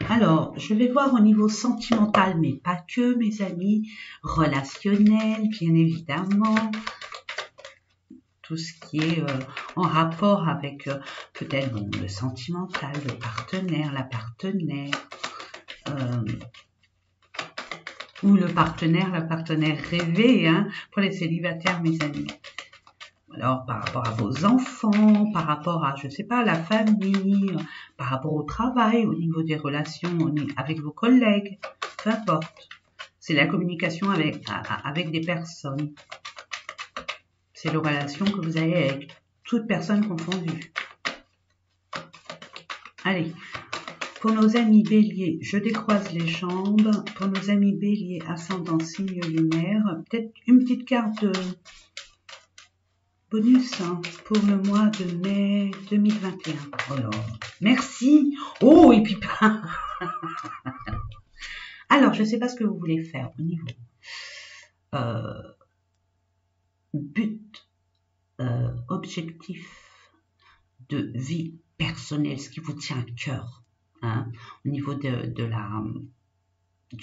Alors, je vais voir au niveau sentimental, mais pas que, mes amis, relationnel, bien évidemment, tout ce qui est en rapport avec peut-être le sentimental, le partenaire, la partenaire, ou le partenaire, la partenaire rêvé, hein, pour les célibataires, mes amis. Alors, par rapport à vos enfants, par rapport à, je sais pas, la famille, par rapport au travail, au niveau des relations avec vos collègues, peu importe. C'est la communication avec des personnes. C'est la relation que vous avez avec toute personne confondue. Allez, pour nos amis béliers, je décroise les jambes. Pour nos amis béliers, ascendant signe lunaire, peut-être une petite carte de bonus pour le mois de mai 2021. Alors, merci. Oh, et puis alors, je ne sais pas ce que vous voulez faire au niveau but, objectif de vie personnelle, ce qui vous tient à cœur, hein, au niveau du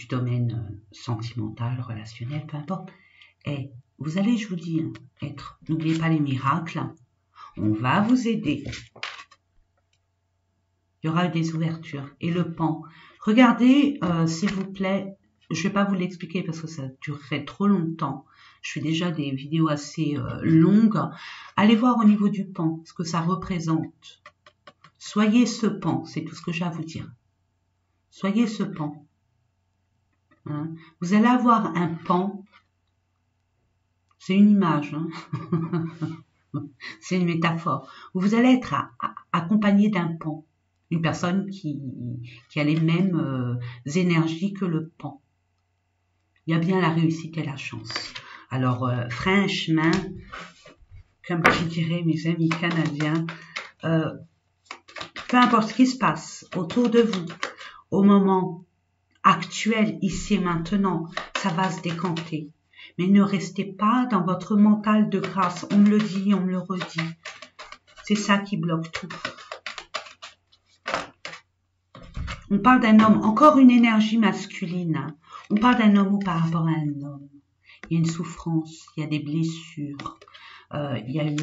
domaine sentimental, relationnel, peu importe. Et vous allez, je vous dis, n'oubliez pas les miracles, on va vous aider. Il y aura des ouvertures. Et le pan, regardez, s'il vous plaît, je ne vais pas vous l'expliquer parce que ça durerait trop longtemps. Je fais déjà des vidéos assez longues. Allez voir au niveau du pan, ce que ça représente. Soyez ce pan, c'est tout ce que j'ai à vous dire. Soyez ce pan. Hein. Vous allez avoir un pan. C'est une image. Hein. C'est une métaphore. Vous allez être accompagné d'un pan. Une personne qui a les mêmes énergies que le pan. Il y a bien la réussite et la chance. Alors, franchement, comme je dirais mes amis canadiens, peu importe ce qui se passe autour de vous, au moment actuel, ici et maintenant, ça va se décanter. Mais ne restez pas dans votre mental de grâce. On me le dit, on me le redit. C'est ça qui bloque tout. On parle d'un homme, encore une énergie masculine. Hein. On parle d'un homme ou par rapport à un homme. Il y a une souffrance, il y a des blessures. Il y a eu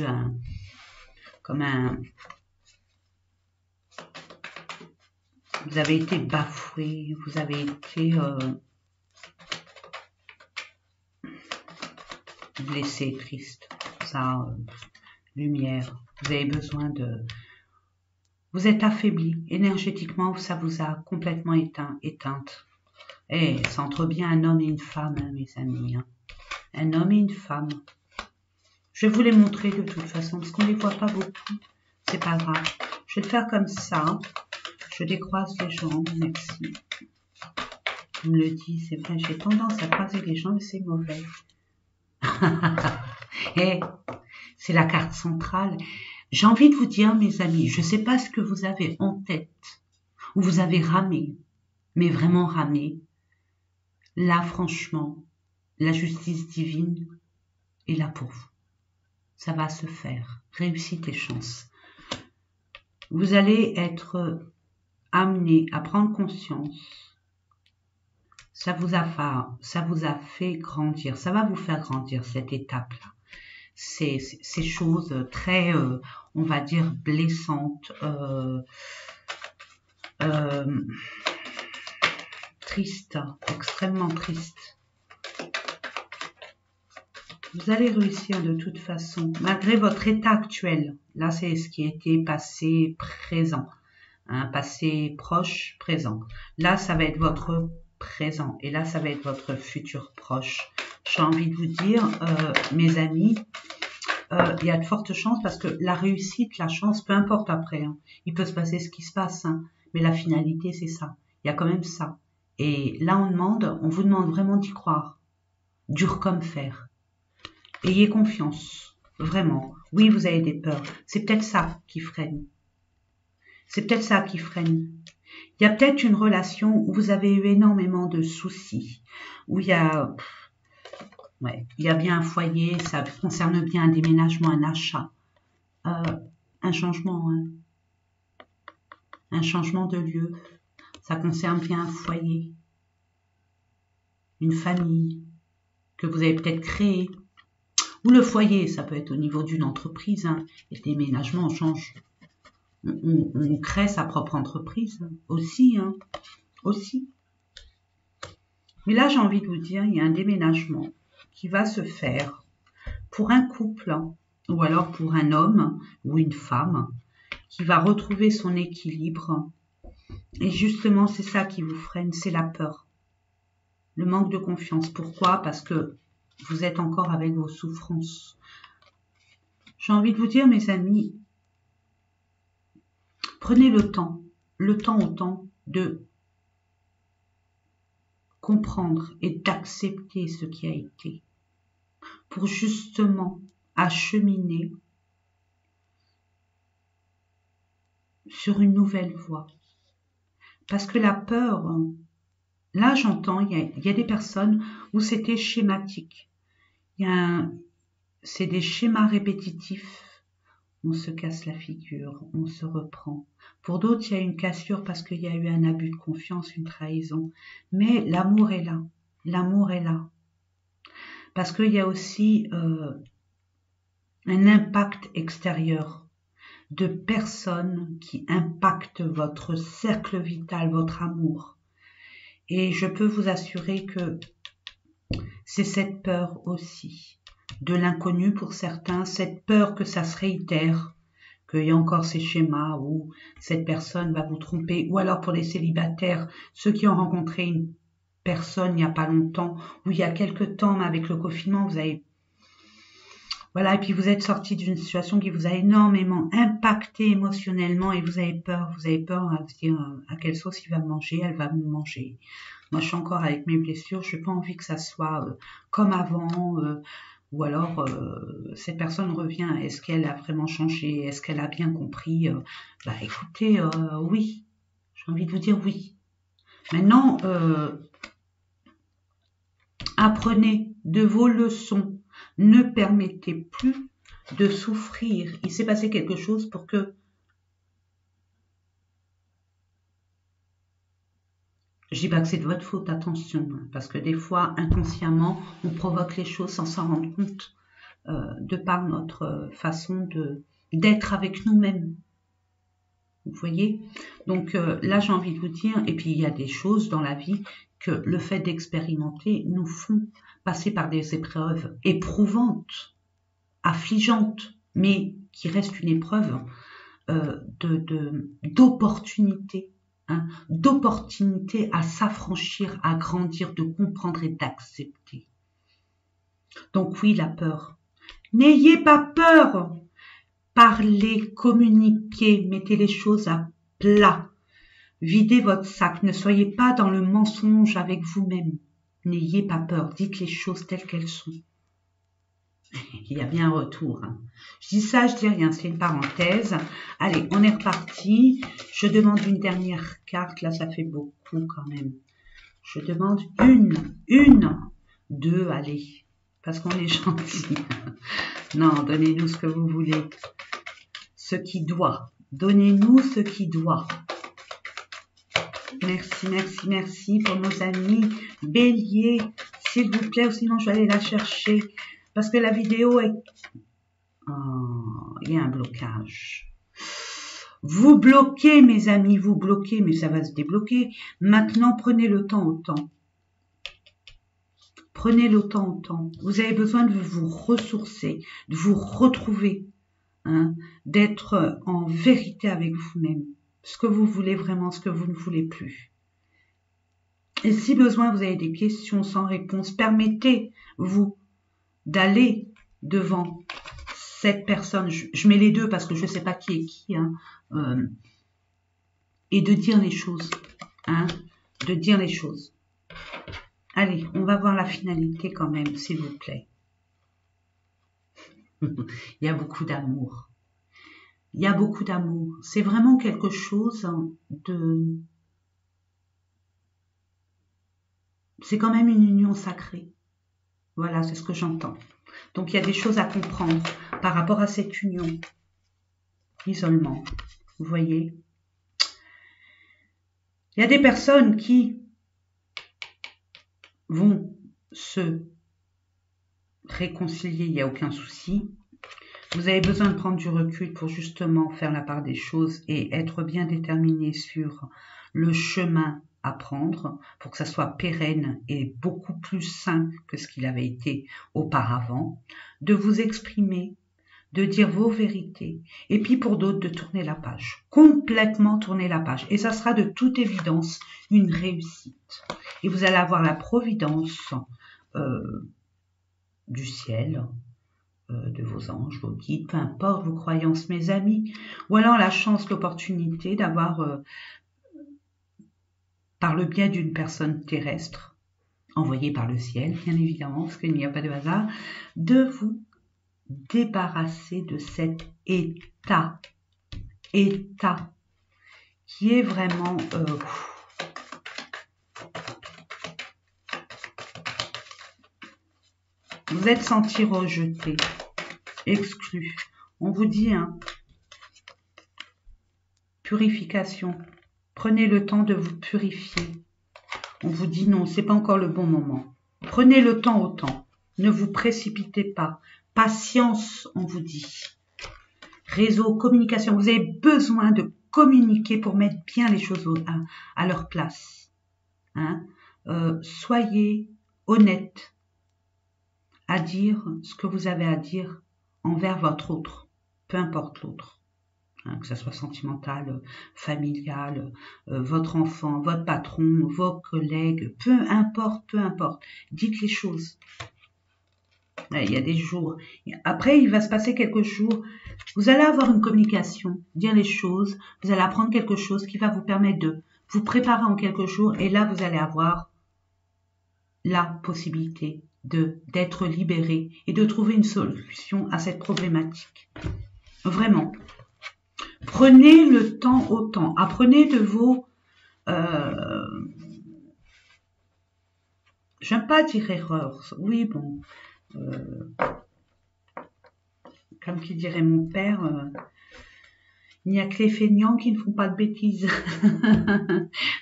vous avez été bafoué, vous avez été blessé, triste. Ça, lumière. Vous avez besoin de... Vous êtes affaibli. Énergétiquement, ça vous a complètement éteinte. Et ça entre bien un homme et une femme, hein, mes amis. Hein. Un homme et une femme. Je vais vous les montrer de toute façon, parce qu'on ne les voit pas beaucoup. C'est pas grave. Je vais le faire comme ça. Je décroise les jambes, merci. On me le dit, c'est vrai, j'ai tendance à croiser les jambes, c'est mauvais. Et c'est la carte centrale. J'ai envie de vous dire, mes amis, je ne sais pas ce que vous avez en tête, ou vous avez ramé, mais vraiment ramé. Là, franchement, la justice divine est là pour vous. Ça va se faire. Réussite et chance. Vous allez être amené à prendre conscience. Ça vous a fait grandir. Ça va vous faire grandir, cette étape-là. Ces choses très, on va dire, blessantes, tristes, extrêmement tristes. Vous allez réussir de toute façon, malgré votre état actuel. Là, c'est ce qui a été passé, présent. Hein, passé, proche, présent. Là, ça va être votre présent. Et là, ça va être votre futur proche. J'ai envie de vous dire, mes amis, il y a de fortes chances parce que la réussite, la chance, peu importe après. Hein, il peut se passer ce qui se passe. Hein, mais la finalité, c'est ça. Il y a quand même ça. Et là, on vous demande vraiment d'y croire. Dur comme fer. Ayez confiance, vraiment. Oui, vous avez des peurs. C'est peut-être ça qui freine. C'est peut-être ça qui freine. Il y a peut-être une relation où vous avez eu énormément de soucis, où il y a bien un foyer, ça concerne bien un déménagement, un achat, un changement, hein. Un changement de lieu. Ça concerne bien un foyer, une famille que vous avez peut-être créée. Ou le foyer, ça peut être au niveau d'une entreprise. Hein. Et le déménagement, on change. On crée sa propre entreprise aussi. Hein. Aussi. Mais là, j'ai envie de vous dire, il y a un déménagement qui va se faire pour un couple, hein, ou alors pour un homme ou une femme, qui va retrouver son équilibre. Et justement, c'est ça qui vous freine, c'est la peur. Le manque de confiance. Pourquoi? Parce que vous êtes encore avec vos souffrances. J'ai envie de vous dire, mes amis, prenez le temps autant de comprendre et d'accepter ce qui a été pour justement acheminer sur une nouvelle voie. Parce que la peur, là j'entends, il y a des personnes où c'était schématique. C'est des schémas répétitifs. On se casse la figure, on se reprend. Pour d'autres, il y a une cassure parce qu'il y a eu un abus de confiance, une trahison. Mais l'amour est là. L'amour est là. Parce qu'il y a aussi un impact extérieur de personnes qui impactent votre cercle vital, votre amour. Et je peux vous assurer que c'est cette peur aussi. De l'inconnu pour certains, cette peur que ça se réitère, qu'il y a encore ces schémas où cette personne va vous tromper, ou alors pour les célibataires, ceux qui ont rencontré une personne il n'y a pas longtemps, ou il y a quelque temps, mais avec le confinement, Voilà, et puis vous êtes sorti d'une situation qui vous a énormément impacté émotionnellement et vous avez peur à vous dire à quelle sauce il va me manger, elle va me manger. Moi, je suis encore avec mes blessures, je n'ai pas envie que ça soit comme avant, ou alors cette personne revient, est-ce qu'elle a vraiment changé, est-ce qu'elle a bien compris bah écoutez, oui, j'ai envie de vous dire oui. Maintenant, apprenez de vos leçons. Ne permettez plus de souffrir. Il s'est passé quelque chose pour que... Je dis pas que c'est de votre faute, attention, parce que des fois, inconsciemment, on provoque les choses sans s'en rendre compte, de par notre façon d'être avec nous-mêmes. Vous voyez? Donc là, j'ai envie de vous dire, et puis il y a des choses dans la vie que le fait d'expérimenter nous font passer par des épreuves éprouvantes, affligeantes, mais qui restent une épreuve d'opportunité, hein, d'opportunité à s'affranchir, à grandir, de comprendre et d'accepter. Donc oui, la peur. N'ayez pas peur. Parlez, communiquez, mettez les choses à plat. Videz votre sac, ne soyez pas dans le mensonge avec vous-même. N'ayez pas peur, dites les choses telles qu'elles sont. Il y a bien un retour. Hein. Je dis ça, je dis rien, c'est une parenthèse. Allez, on est reparti. Je demande une dernière carte, là ça fait beaucoup quand même. Je demande une, deux, allez, parce qu'on est gentil. Non, donnez-nous ce que vous voulez. Ce qui doit. Donnez-nous ce qui doit. Merci, merci, merci pour nos amis. Bélier, s'il vous plaît, ou sinon je vais aller la chercher. Parce que la vidéo est... Oh, il y a un blocage. Vous bloquez, mes amis, vous bloquez, mais ça va se débloquer. Maintenant, prenez le temps au temps. Prenez le temps au temps. Vous avez besoin de vous ressourcer, de vous retrouver, hein, d'être en vérité avec vous-même. Ce que vous voulez vraiment, ce que vous ne voulez plus. Et si besoin, vous avez des questions sans réponse, permettez-vous d'aller devant cette personne. Je mets les deux parce que je ne sais pas qui est qui, hein, et de dire les choses. Hein, de dire les choses. Allez, on va voir la finalité quand même, s'il vous plaît. Il y a beaucoup d'amour. Il y a beaucoup d'amour. C'est vraiment quelque chose de... C'est quand même une union sacrée. Voilà, c'est ce que j'entends. Donc, il y a des choses à comprendre par rapport à cette union. Isolement. Vous voyez? Il y a des personnes qui vont se réconcilier, il n'y a aucun souci. Vous avez besoin de prendre du recul pour justement faire la part des choses et être bien déterminé sur le chemin à prendre pour que ça soit pérenne et beaucoup plus sain que ce qu'il avait été auparavant, de vous exprimer, de dire vos vérités, et puis pour d'autres de tourner la page, complètement tourner la page. Et ça sera de toute évidence une réussite. Et vous allez avoir la providence du ciel, de vos anges, vos guides, peu importe vos croyances, mes amis, ou alors la chance, l'opportunité d'avoir, par le biais d'une personne terrestre, envoyée par le ciel, bien évidemment, parce qu'il n'y a pas de hasard, de vous débarrasser de cet état qui est vraiment... vous êtes senti rejeté, exclu. On vous dit, hein, purification. Prenez le temps de vous purifier. On vous dit non, c'est pas encore le bon moment. Prenez le temps au temps. Ne vous précipitez pas. Patience, on vous dit. Réseau, communication. Vous avez besoin de communiquer pour mettre bien les choses à leur place. Hein? Soyez honnête à dire ce que vous avez à dire envers votre autre, peu importe l'autre, hein, que ce soit sentimental, familial, votre enfant, votre patron, vos collègues, peu importe, dites les choses. Ouais, il y a des jours. Après, il va se passer quelques jours. Vous allez avoir une communication, dire les choses. Vous allez apprendre quelque chose qui va vous permettre de vous préparer en quelques jours. Et là, vous allez avoir la possibilité d'être libéré et de trouver une solution à cette problématique. Vraiment. Prenez le temps au temps. Apprenez de vos... j'aime pas dire erreurs. Oui, bon... comme qui dirait mon père, il n'y a que les feignants qui ne font pas de bêtises.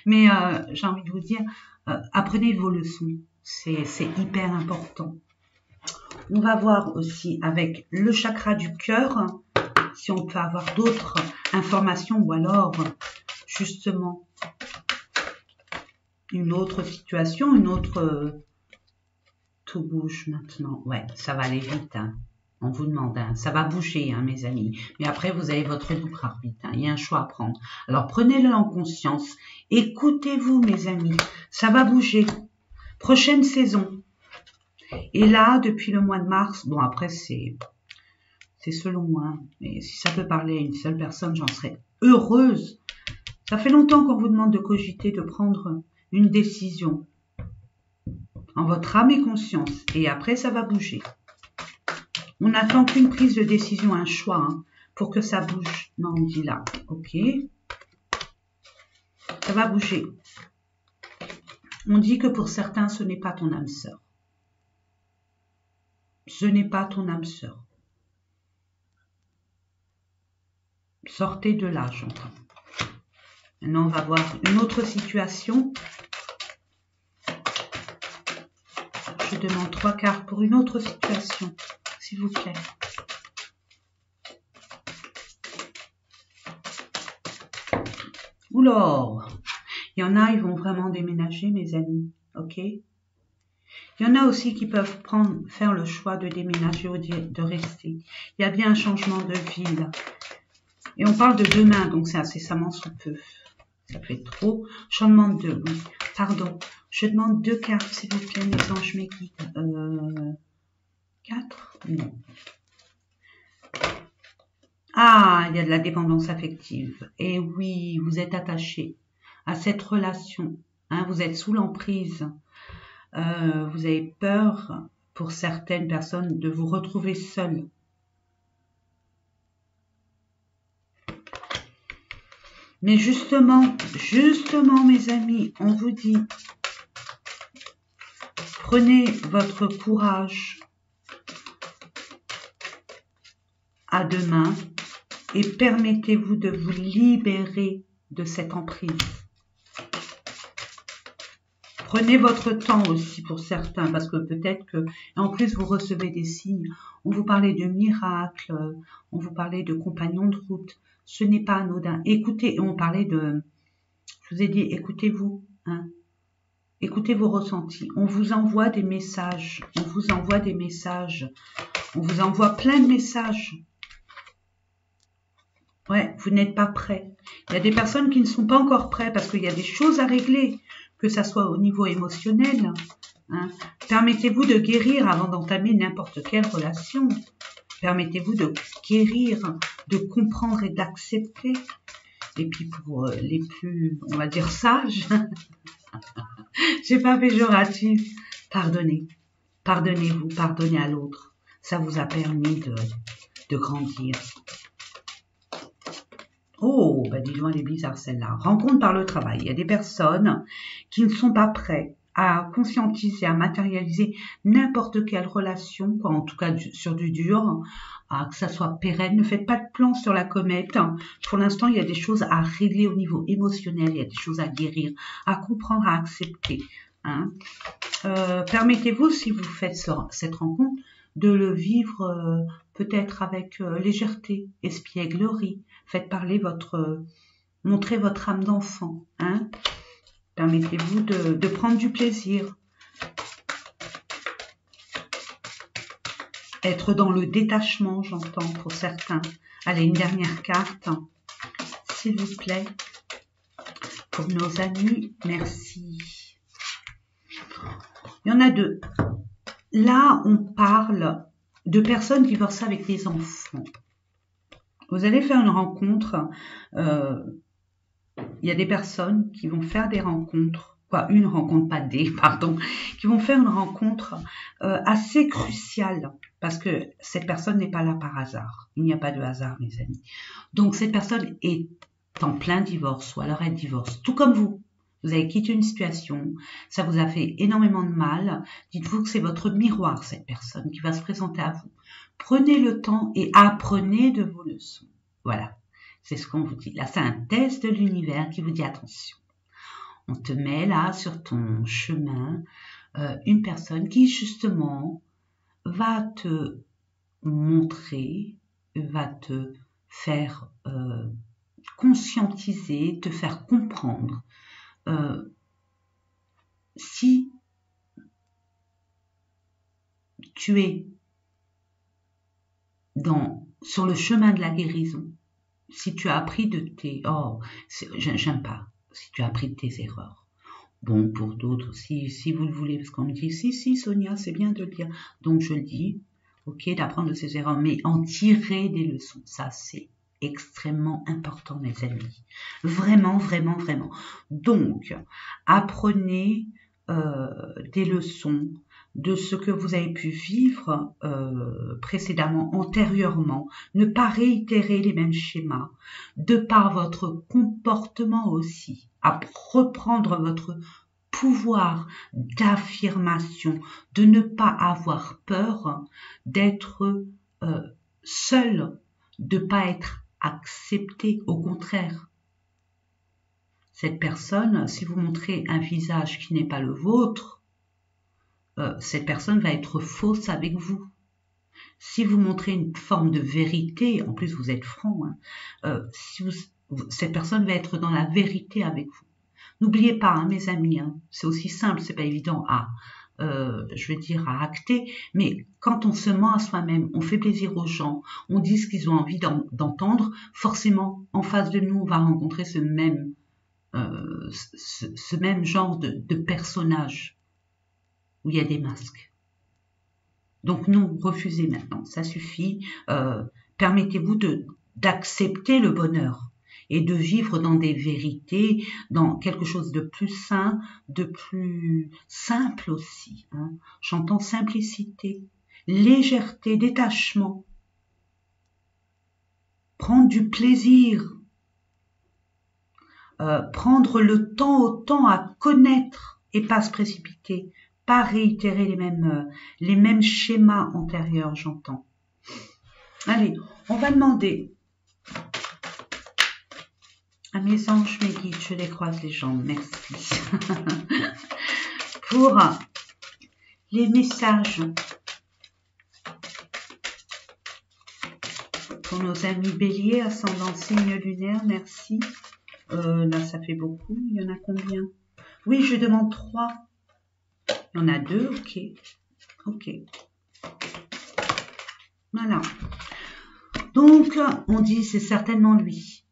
Mais j'ai envie de vous dire, apprenez vos leçons. C'est hyper important. On va voir aussi avec le chakra du cœur, si on peut avoir d'autres informations ou alors justement une autre situation, une autre... tout bouge maintenant. Ouais, ça va aller vite, hein. On vous demande, hein, ça va bouger, hein, mes amis. Mais après, vous avez votre libre arbitre. Hein, il y a un choix à prendre. Alors, prenez-le en conscience. Écoutez-vous, mes amis. Ça va bouger. Prochaine saison. Et là, depuis le mois de mars, bon, après, c'est selon moi. Hein, mais si ça peut parler à une seule personne, j'en serais heureuse. Ça fait longtemps qu'on vous demande de cogiter, de prendre une décision. En votre âme et conscience. Et après, ça va bouger. On n'attend qu'une prise de décision, un choix, hein, pour que ça bouge. Non, on dit là, ok. Ça va bouger. On dit que pour certains, ce n'est pas ton âme sœur. Ce n'est pas ton âme sœur. Sortez de là, j'entends. Maintenant, on va voir une autre situation. Je demande 3 cartes pour une autre situation. S'il vous plaît. Oula, il y en a, ils vont vraiment déménager, mes amis, ok? Il y en a aussi qui peuvent faire le choix de déménager ou de rester. Il y a bien un changement de ville. Et on parle de demain, donc c'est incessamment sous peu. Ça fait trop. J'en demande 2, oui. Pardon. Je demande 2 cartes, s'il vous plaît, mes anges, mes guides. 4? Non. Ah, il y a de la dépendance affective. Et oui, vous êtes attaché à cette relation. Hein, vous êtes sous l'emprise. Vous avez peur, pour certaines personnes, de vous retrouver seul. Mais justement, mes amis, on vous dit, prenez votre courage à deux mains et permettez-vous de vous libérer de cette emprise. Prenez votre temps aussi pour certains, parce que peut-être que, en plus vous recevez des signes, on vous parlait de miracles, on vous parlait de compagnons de route, ce n'est pas anodin. Écoutez, on parlait de, je vous ai dit, écoutez-vous, hein, écoutez vos ressentis, on vous envoie des messages, on vous envoie des messages, on vous envoie plein de messages. Ouais, vous n'êtes pas prêts. Il y a des personnes qui ne sont pas encore prêtes parce qu'il y a des choses à régler, que ça soit au niveau émotionnel. Hein. Permettez-vous de guérir avant d'entamer n'importe quelle relation. Permettez-vous de guérir, de comprendre et d'accepter. Et puis pour les plus, on va dire, sages, c'est pas péjoratif, pardonnez. Pardonnez-vous, pardonnez à l'autre. Ça vous a permis de grandir. Oh, bah dis donc, elle est bizarre celle-là. Rencontre par le travail. Il y a des personnes qui ne sont pas prêtes à conscientiser, à matérialiser n'importe quelle relation, quoi, en tout cas sur du dur, que ça soit pérenne. Ne faites pas de plan sur la comète. Pour l'instant, il y a des choses à régler au niveau émotionnel, il y a des choses à guérir, à comprendre, à accepter. Hein. Permettez-vous, si vous faites cette rencontre, de le vivre peut-être avec légèreté, espièglerie. Faites parler montrez votre âme d'enfant. Hein. Permettez-vous de prendre du plaisir. Être dans le détachement, j'entends, pour certains. Allez, une dernière carte, s'il vous plaît. Pour nos amis, merci. Il y en a 2. Là, on parle de personnes divorcées avec des enfants. Vous allez faire une rencontre. Il y a des personnes qui vont faire des rencontres, une rencontre, pas des, pardon, qui vont faire une rencontre assez cruciale, parce que cette personne n'est pas là par hasard. Il n'y a pas de hasard, mes amis. Donc, cette personne est en plein divorce, ou alors elle divorce, tout comme vous. Vous avez quitté une situation, ça vous a fait énormément de mal. Dites-vous que c'est votre miroir, cette personne, qui va se présenter à vous. Prenez le temps et apprenez de vos leçons. Voilà, c'est ce qu'on vous dit. Là, c'est un test de l'univers qui vous dit attention. On te met là sur ton chemin une personne qui, justement, va te montrer, va te faire conscientiser, te faire comprendre si tu es sur le chemin de la guérison, si tu as appris de tes... Oh, j'aime pas. Si tu as appris de tes erreurs. Bon, pour d'autres, si vous le voulez, parce qu'on me dit, si, Sonia, c'est bien de le dire. Donc, je le dis, ok, d'apprendre de ses erreurs, mais en tirer des leçons. Ça, c'est extrêmement important, mes amis. Vraiment, vraiment, vraiment. Donc, apprenez des leçons de ce que vous avez pu vivre précédemment, antérieurement, ne pas réitérer les mêmes schémas, de par votre comportement aussi, à reprendre votre pouvoir d'affirmation, de ne pas avoir peur d'être seul, de ne pas être accepté, au contraire. Cette personne, si vous montrez un visage qui n'est pas le vôtre, cette personne va être fausse avec vous. Si vous montrez une forme de vérité, en plus vous êtes franc, hein, cette personne va être dans la vérité avec vous. N'oubliez pas, hein, mes amis, hein, c'est aussi simple, c'est pas évident à acter, mais quand on se ment à soi-même, on fait plaisir aux gens, on dit ce qu'ils ont envie d'entendre, forcément, en face de nous, on va rencontrer ce même genre de personnage où il y a des masques. Donc non, refusez maintenant, ça suffit. Permettez-vous d'accepter le bonheur et de vivre dans des vérités, dans quelque chose de plus sain, de plus simple aussi. Hein. J'entends simplicité, légèreté, détachement, prendre du plaisir, prendre le temps au temps à connaître et pas se précipiter, pas réitérer les mêmes schémas antérieurs, j'entends. Allez, on va demander à mes anges, mes guides, je les croise les jambes, merci. Pour les messages pour nos amis béliers, ascendant signe lunaire, merci. Là, ça fait beaucoup. Il y en a combien? Oui, je demande 3. Il y en a 2, ok. Ok. Voilà. Donc, on dit, c'est certainement lui.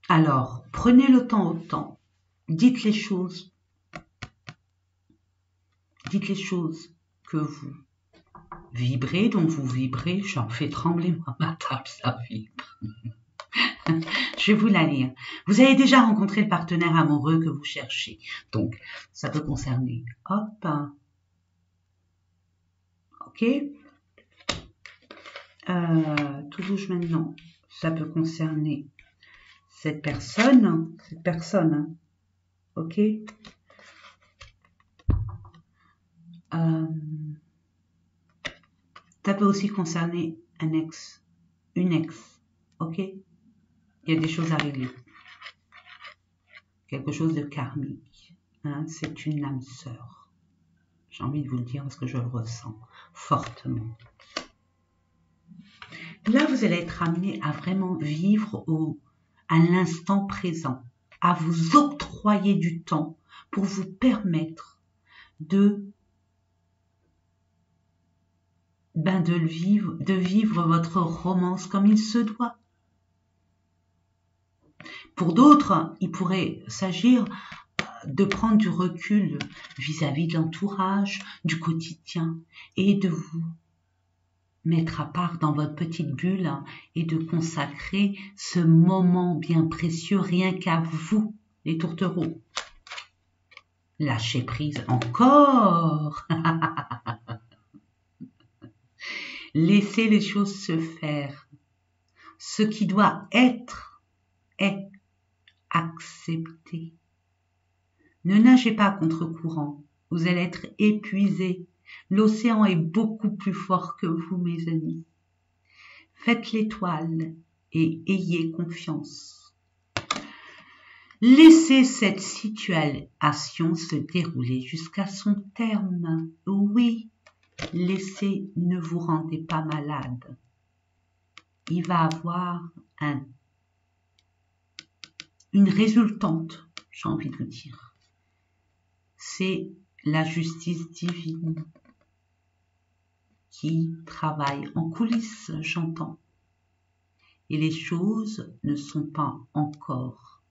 Alors, prenez le temps au temps. Dites les choses. Dites les choses que vous vibrez, dont vous vibrez. J'en fais trembler moi, ma table, ça vibre. Je vais vous la lire. Vous avez déjà rencontré le partenaire amoureux que vous cherchez. Donc, ça peut concerner. Hop. Ok. Tout bouge maintenant. Ça peut concerner cette personne. Ok. Ça peut aussi concerner un ex. Une ex. Ok. Il y a des choses à régler. Quelque chose de karmique. Hein, c'est une âme sœur. J'ai envie de vous le dire parce que je le ressens fortement. Là, vous allez être amené à vraiment vivre à l'instant présent, à vous octroyer du temps pour vous permettre de vivre votre romance comme il se doit. Pour d'autres, il pourrait s'agir de prendre du recul vis-à-vis de l'entourage, du quotidien, et de vous mettre à part dans votre petite bulle et de consacrer ce moment bien précieux rien qu'à vous, les tourtereaux. Lâchez prise encore. Laissez les choses se faire. Ce qui doit être est accepté. Ne nagez pas contre courant. Vous allez être épuisé. L'océan est beaucoup plus fort que vous, mes amis. Faites l'étoile et ayez confiance. Laissez cette situation se dérouler jusqu'à son terme. Oui, laissez, ne vous rendez pas malade. Il va avoir une résultante, j'ai envie de vous dire. C'est la justice divine qui travaille en coulisses, j'entends. Et les choses ne sont pas encore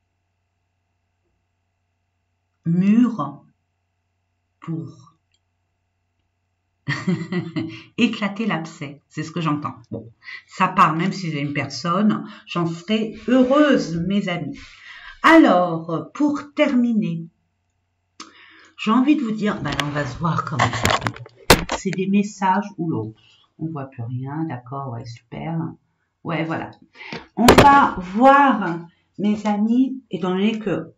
mûres pour éclater l'abcès. C'est ce que j'entends. Bon, ça part, même si j'ai une personne, j'en serai heureuse, mes amis. Alors, pour terminer, j'ai envie de vous dire, là, on va se voir comment ça. C'est des messages ou l'autre. On voit plus rien, d'accord, ouais, super. Ouais, voilà. On va voir, mes amis, étant donné que,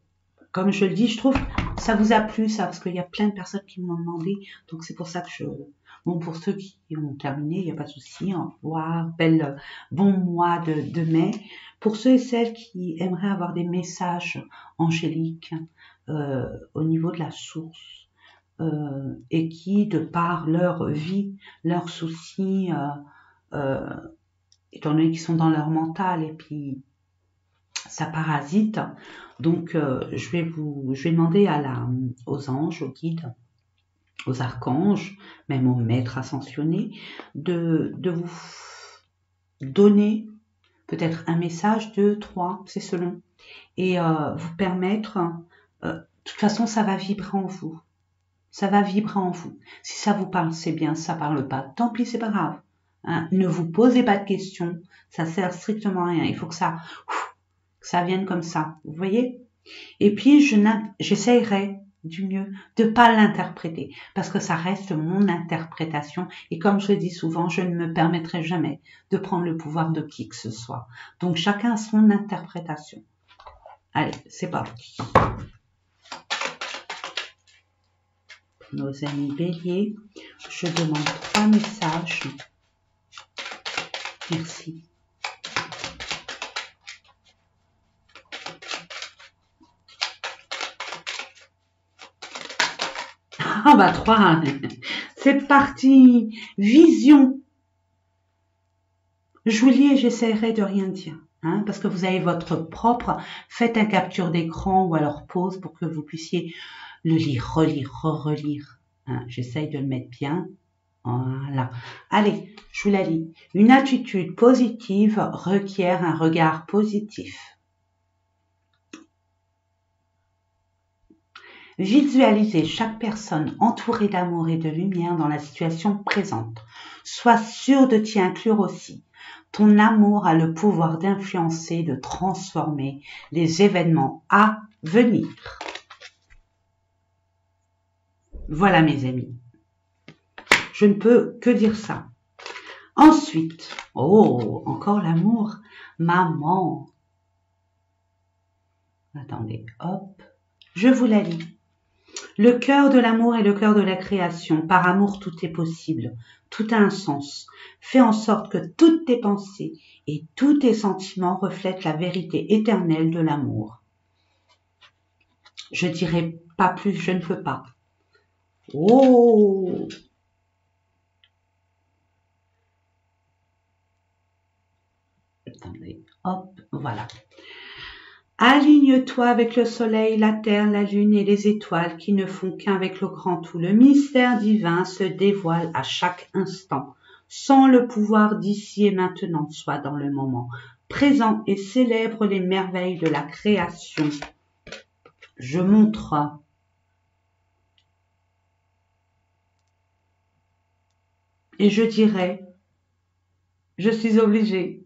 comme je le dis, je trouve que ça vous a plu, ça, parce qu'il y a plein de personnes qui m'ont demandé. Donc, c'est pour ça que bon, pour ceux qui ont terminé, il n'y a pas de souci. Au revoir, bon mois de mai. Pour ceux et celles qui aimeraient avoir des messages angéliques au niveau de la source, et qui, de par leur vie, leurs soucis, étant donné qu'ils sont dans leur mental et puis ça parasite, donc je vais demander aux anges, aux guides, aux archanges, même aux maîtres ascensionnés, de vous donner peut-être un message, 2, 3, c'est selon, et vous permettre, de toute façon ça va vibrer en vous. Ça va vibrer en vous. Si ça vous parle, c'est bien. Si ça parle pas, tant pis, c'est pas grave. Hein, ne vous posez pas de questions. Ça sert strictement à rien. Il faut que ça vienne comme ça. Vous voyez? Et puis, j'essayerai du mieux de pas l'interpréter. Parce que ça reste mon interprétation. Et comme je le dis souvent, je ne me permettrai jamais de prendre le pouvoir de qui que ce soit. Donc, chacun a son interprétation. Allez, c'est parti. Nos amis béliers, je demande 3 messages. Merci. Ah bah 3. C'est parti. Vision. Je vous lis et j'essaierai de rien dire. Hein, parce que vous avez votre propre. Faites un capture d'écran ou alors pause pour que vous puissiez le lire, relire, relire. Hein, j'essaye de le mettre bien. Voilà. Allez, je vous la lis. Une attitude positive requiert un regard positif. Visualisez chaque personne entourée d'amour et de lumière dans la situation présente. Sois sûr de t'y inclure aussi. Ton amour a le pouvoir d'influencer, de transformer les événements à venir. Voilà mes amis. Je ne peux que dire ça. Ensuite, oh, encore l'amour. Maman. Attendez, hop. Je vous la lis. Le cœur de l'amour est le cœur de la création. Par amour, tout est possible. Tout a un sens. Fais en sorte que toutes tes pensées et tous tes sentiments reflètent la vérité éternelle de l'amour. Je dirai pas plus, je ne peux pas. Oh! Attendez, hop, voilà. Aligne-toi avec le soleil, la terre, la lune et les étoiles qui ne font qu'un avec le grand tout. Le mystère divin se dévoile à chaque instant. Sans le pouvoir d'ici et maintenant, sois dans le moment présent et célèbre les merveilles de la création. Je montre Et je dirais, je suis obligée.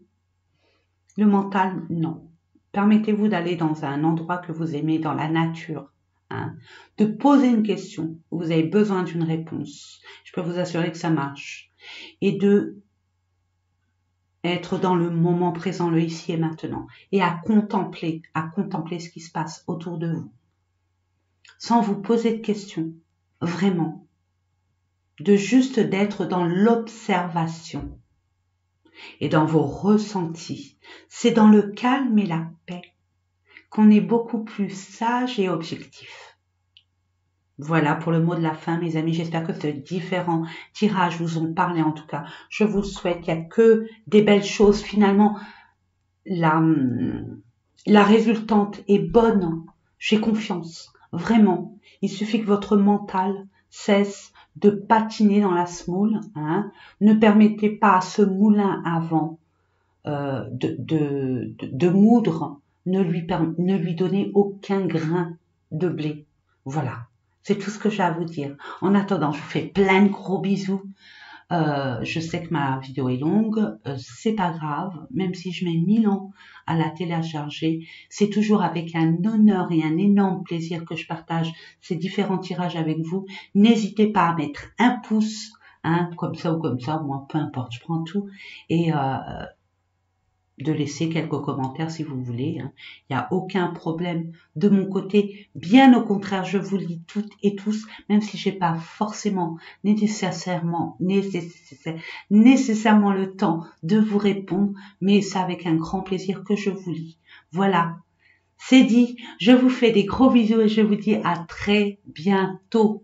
Le mental, non. Permettez-vous d'aller dans un endroit que vous aimez, dans la nature, hein, de poser une question où vous avez besoin d'une réponse. Je peux vous assurer que ça marche. Et de être dans le moment présent, le ici et maintenant, et à contempler ce qui se passe autour de vous, sans vous poser de questions, vraiment, de juste d'être dans l'observation et dans vos ressentis. C'est dans le calme et la paix qu'on est beaucoup plus sage et objectif. Voilà pour le mot de la fin, mes amis. J'espère que ces différents tirages vous ont parlé en tout cas. Je vous souhaite qu'il n'y a que des belles choses. Finalement, la résultante est bonne. J'ai confiance. Vraiment. Il suffit que votre mental cesse de patiner dans la semoule. Hein. Ne permettez pas à ce moulin à vent de moudre. Ne lui donnez aucun grain de blé. Voilà. C'est tout ce que j'ai à vous dire. En attendant, je vous fais plein de gros bisous. Je sais que ma vidéo est longue, c'est pas grave, même si je mets 1000 ans à la télécharger, c'est toujours avec un honneur et un énorme plaisir que je partage ces différents tirages avec vous. N'hésitez pas à mettre un pouce, hein, comme ça ou comme ça, moi peu importe, je prends tout, et de laisser quelques commentaires si vous voulez. Hein. Il n'y a aucun problème de mon côté. Bien au contraire, je vous lis toutes et tous, même si j'ai pas forcément nécessairement le temps de vous répondre, mais c'est avec un grand plaisir que je vous lis. Voilà. C'est dit. Je vous fais des gros bisous et je vous dis à très bientôt.